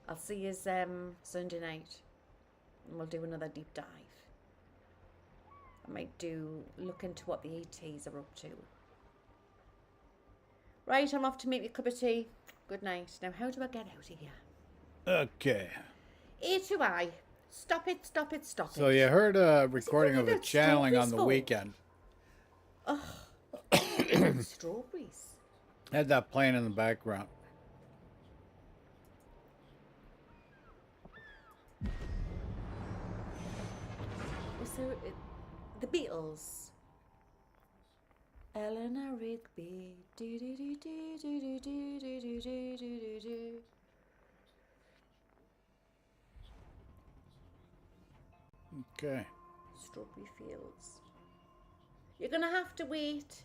I'll see you Sunday night, and we'll do another deep dive. I might look into what the ETs are up to. Right, I'm off to make me a cup of tea. Good night. Now, how do I get out of here? Okay. A2I. Stop it, stop it, stop it. So you heard a recording of a about channeling on strawberries the for? weekend. Strawberries. Had that playing in the background. Was there the Beatles? Eleanor Rigby. Do do do do do do do do do do do. Okay. Strawberry fields. You're gonna have to wait.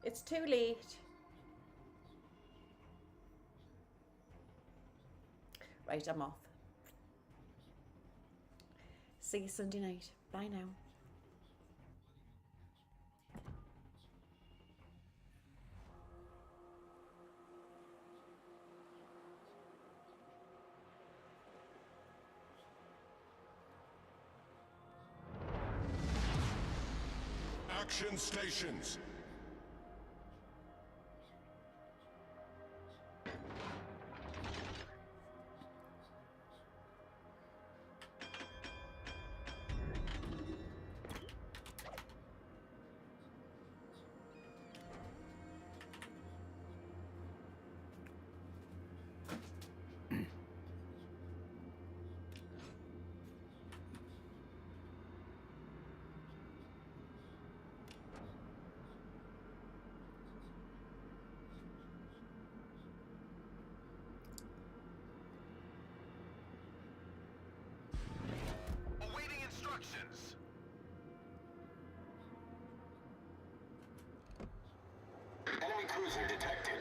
It's too late. Right, I'm off. See you Sunday night. Bye now. Action stations. Awaiting instructions. Enemy cruiser detected.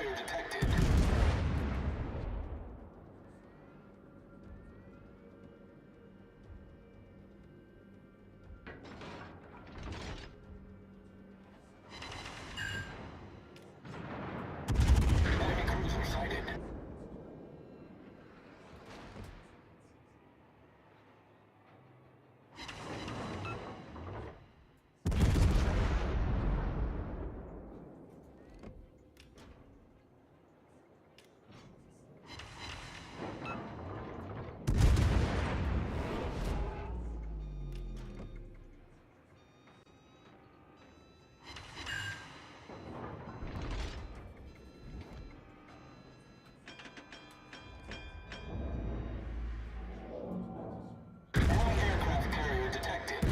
destroyer detected. Enemy cruiser sighted. Enemy aircraft carrier detected.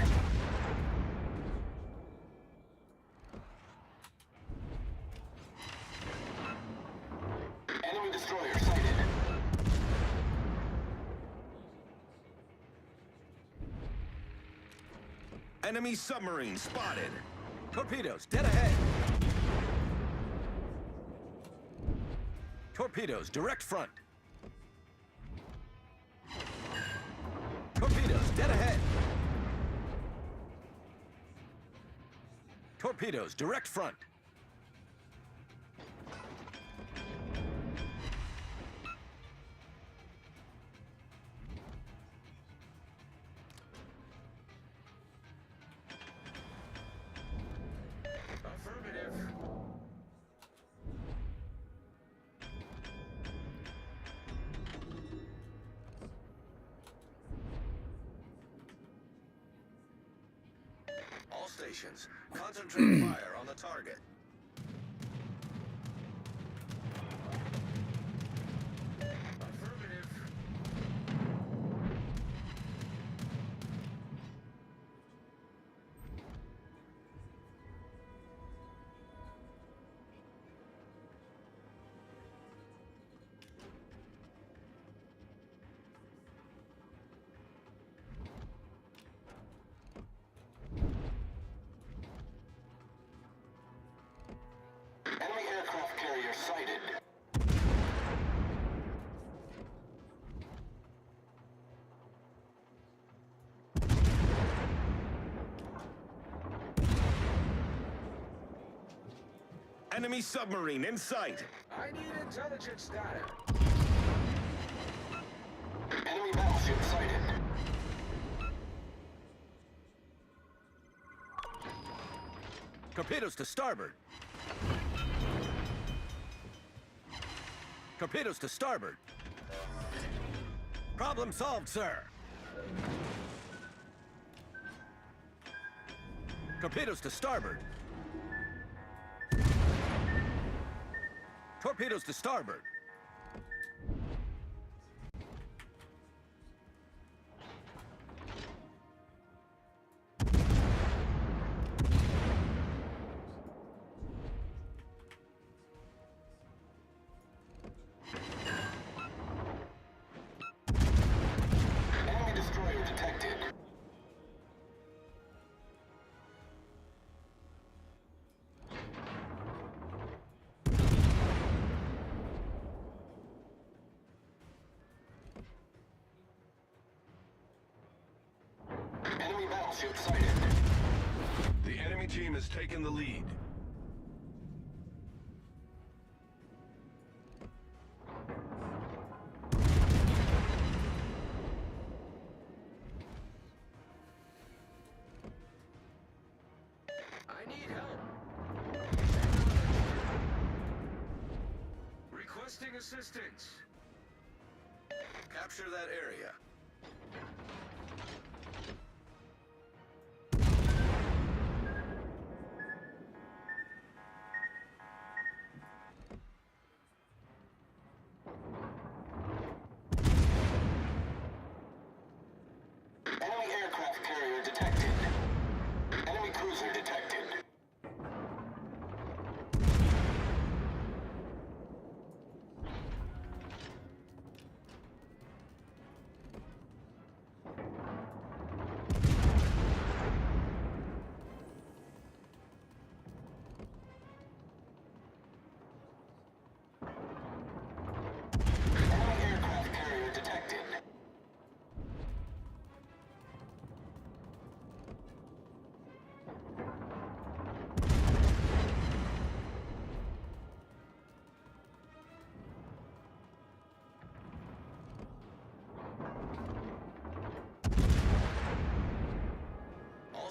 Enemy destroyer sighted. Enemy submarine spotted. Torpedoes dead ahead. Torpedoes direct front. Torpedoes dead ahead. Torpedoes direct front. Affirmative. All stations, concentrate fire on the target. Affirmative. Enemy aircraft carrier sighted. Enemy submarine in sight. I need intelligence data. Enemy battleship sighted. Torpedoes to starboard. Torpedoes to starboard. Problem solved, sir. Torpedoes to starboard. Torpedoes to starboard. Enemy destroyer detected. Enemy battleship sighted. The enemy team has taken the lead. I need help. Requesting assistance. Capture that area. Enemy aircraft carrier detected. Enemy cruiser detected.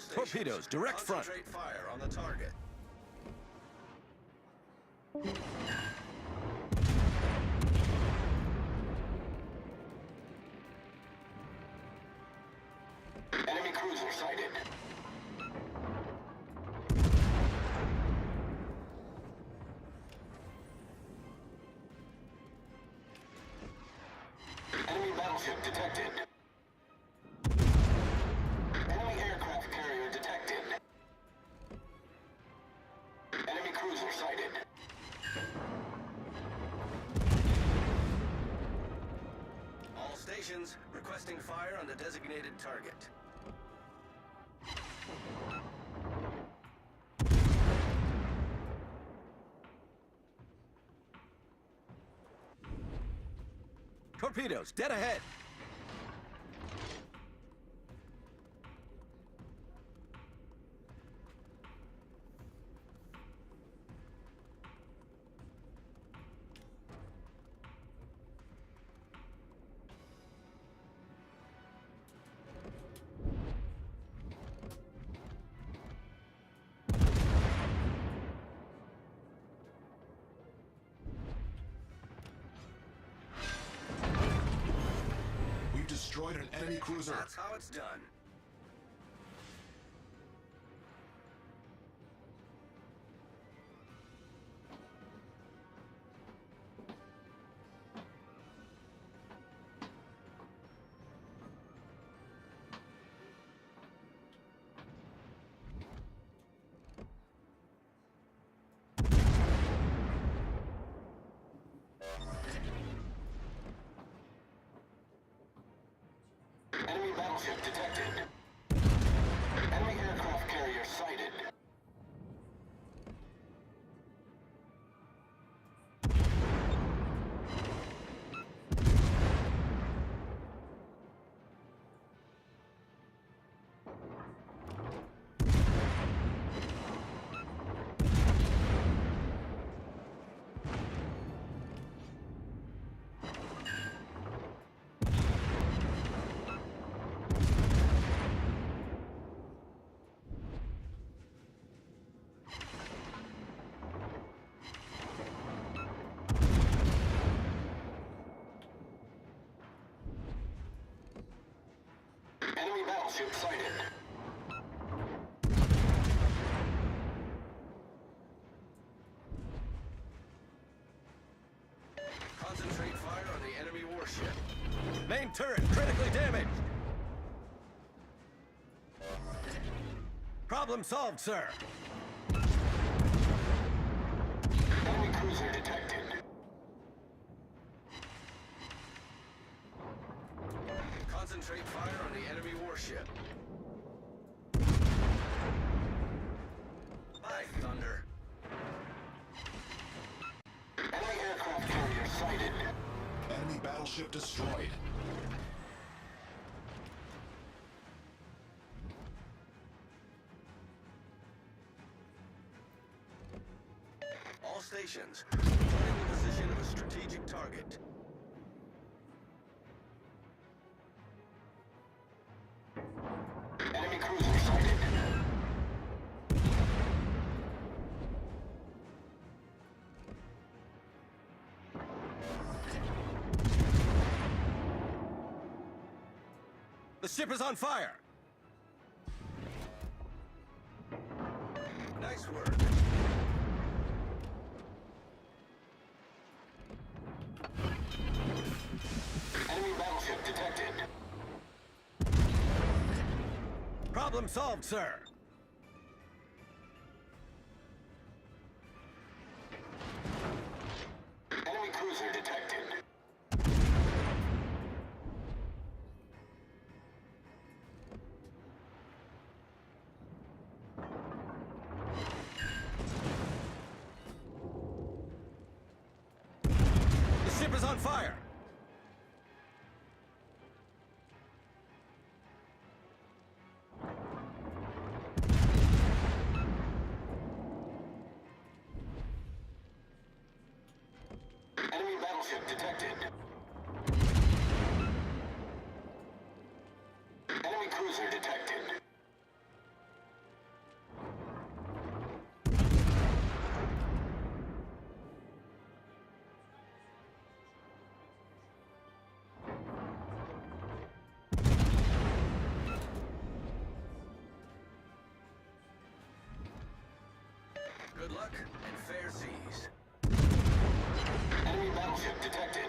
stations. Torpedoes, direct front. Concentrate fire on the target. Enemy cruiser sighted. Enemy battleship detected. Enemy aircraft carrier detected. Enemy cruiser sighted. All stations requesting fire on the designated target. Torpedoes, dead ahead. We've destroyed an enemy cruiser. That's how it's done. Enemy battleship detected. Enemy aircraft carrier sighted. Enemy battleship sighted. Concentrate fire on the enemy warship. Main turret, critically damaged. Problem solved, sir. Enemy cruiser detected. Concentrate fire on the enemy warship. By thunder. Enemy aircraft carrier sighted. Enemy battleship destroyed. All stations reporting the position of a strategic target. Enemy cruiser sighted. The ship is on fire. Nice work. Enemy battleship detected. Problem solved, sir. Enemy cruiser detected. The ship is on fire. Enemy battleship detected. Enemy cruiser detected. Good luck and fair seas. Enemy battleship detected.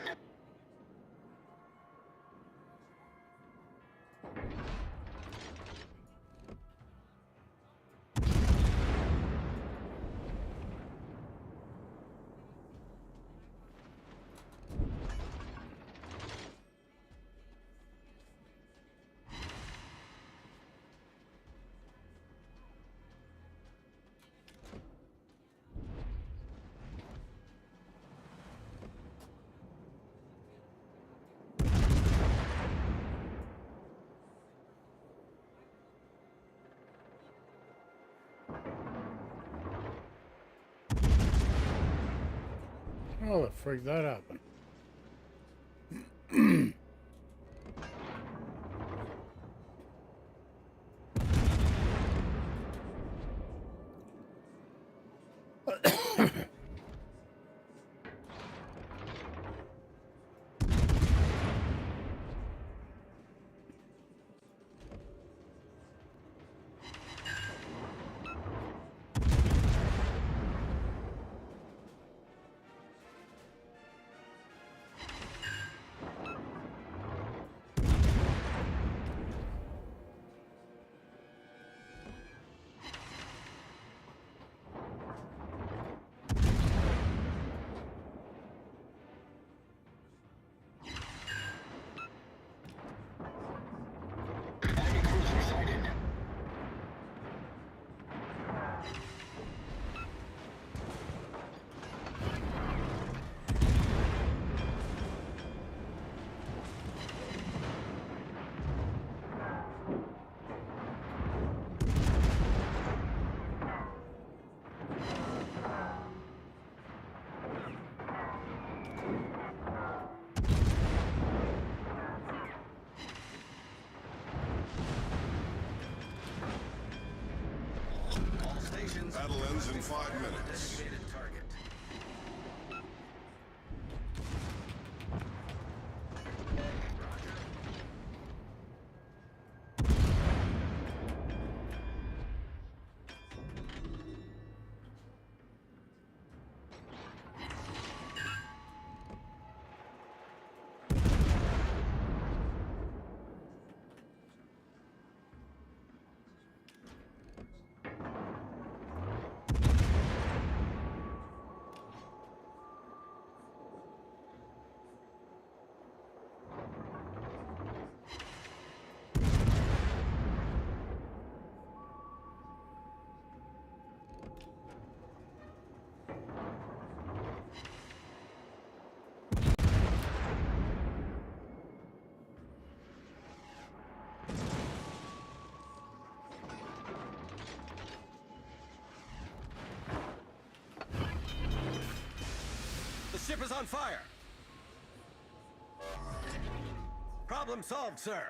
Oh, the frig that happened. Enemy cruiser sighted. All stations. Battle ends in 5 minutes. Designated target. The ship is on fire. Problem solved, sir.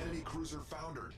Enemy cruiser foundered.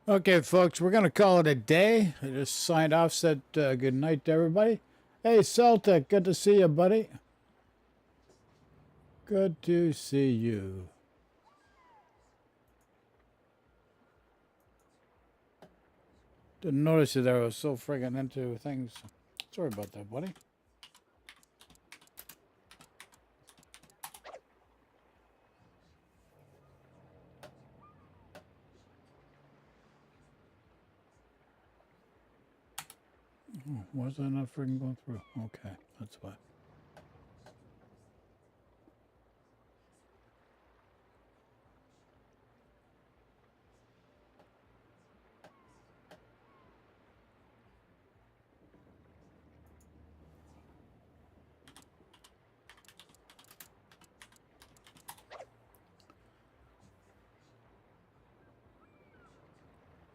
Okay, folks, we're going to call it a day. I just signed off, said good night to everybody. Hey, Celtic, good to see you, buddy. Good to see you. Didn't notice you there. I was so friggin' into things. Sorry about that, buddy. Oh, was that not friggin' going through? Okay, that's why.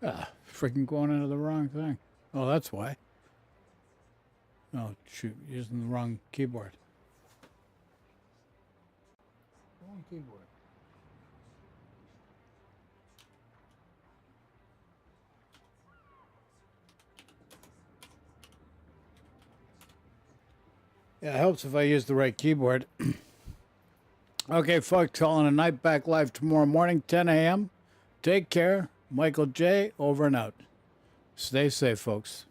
Ah, freaking going into the wrong thing. Oh, that's why. Oh, shoot, using the wrong keyboard. Wrong keyboard. Yeah, it helps if I use the right keyboard. Okay, folks, calling a night, back live tomorrow morning, 10 a.m. Take care. Michael J. over and out. Stay safe, folks.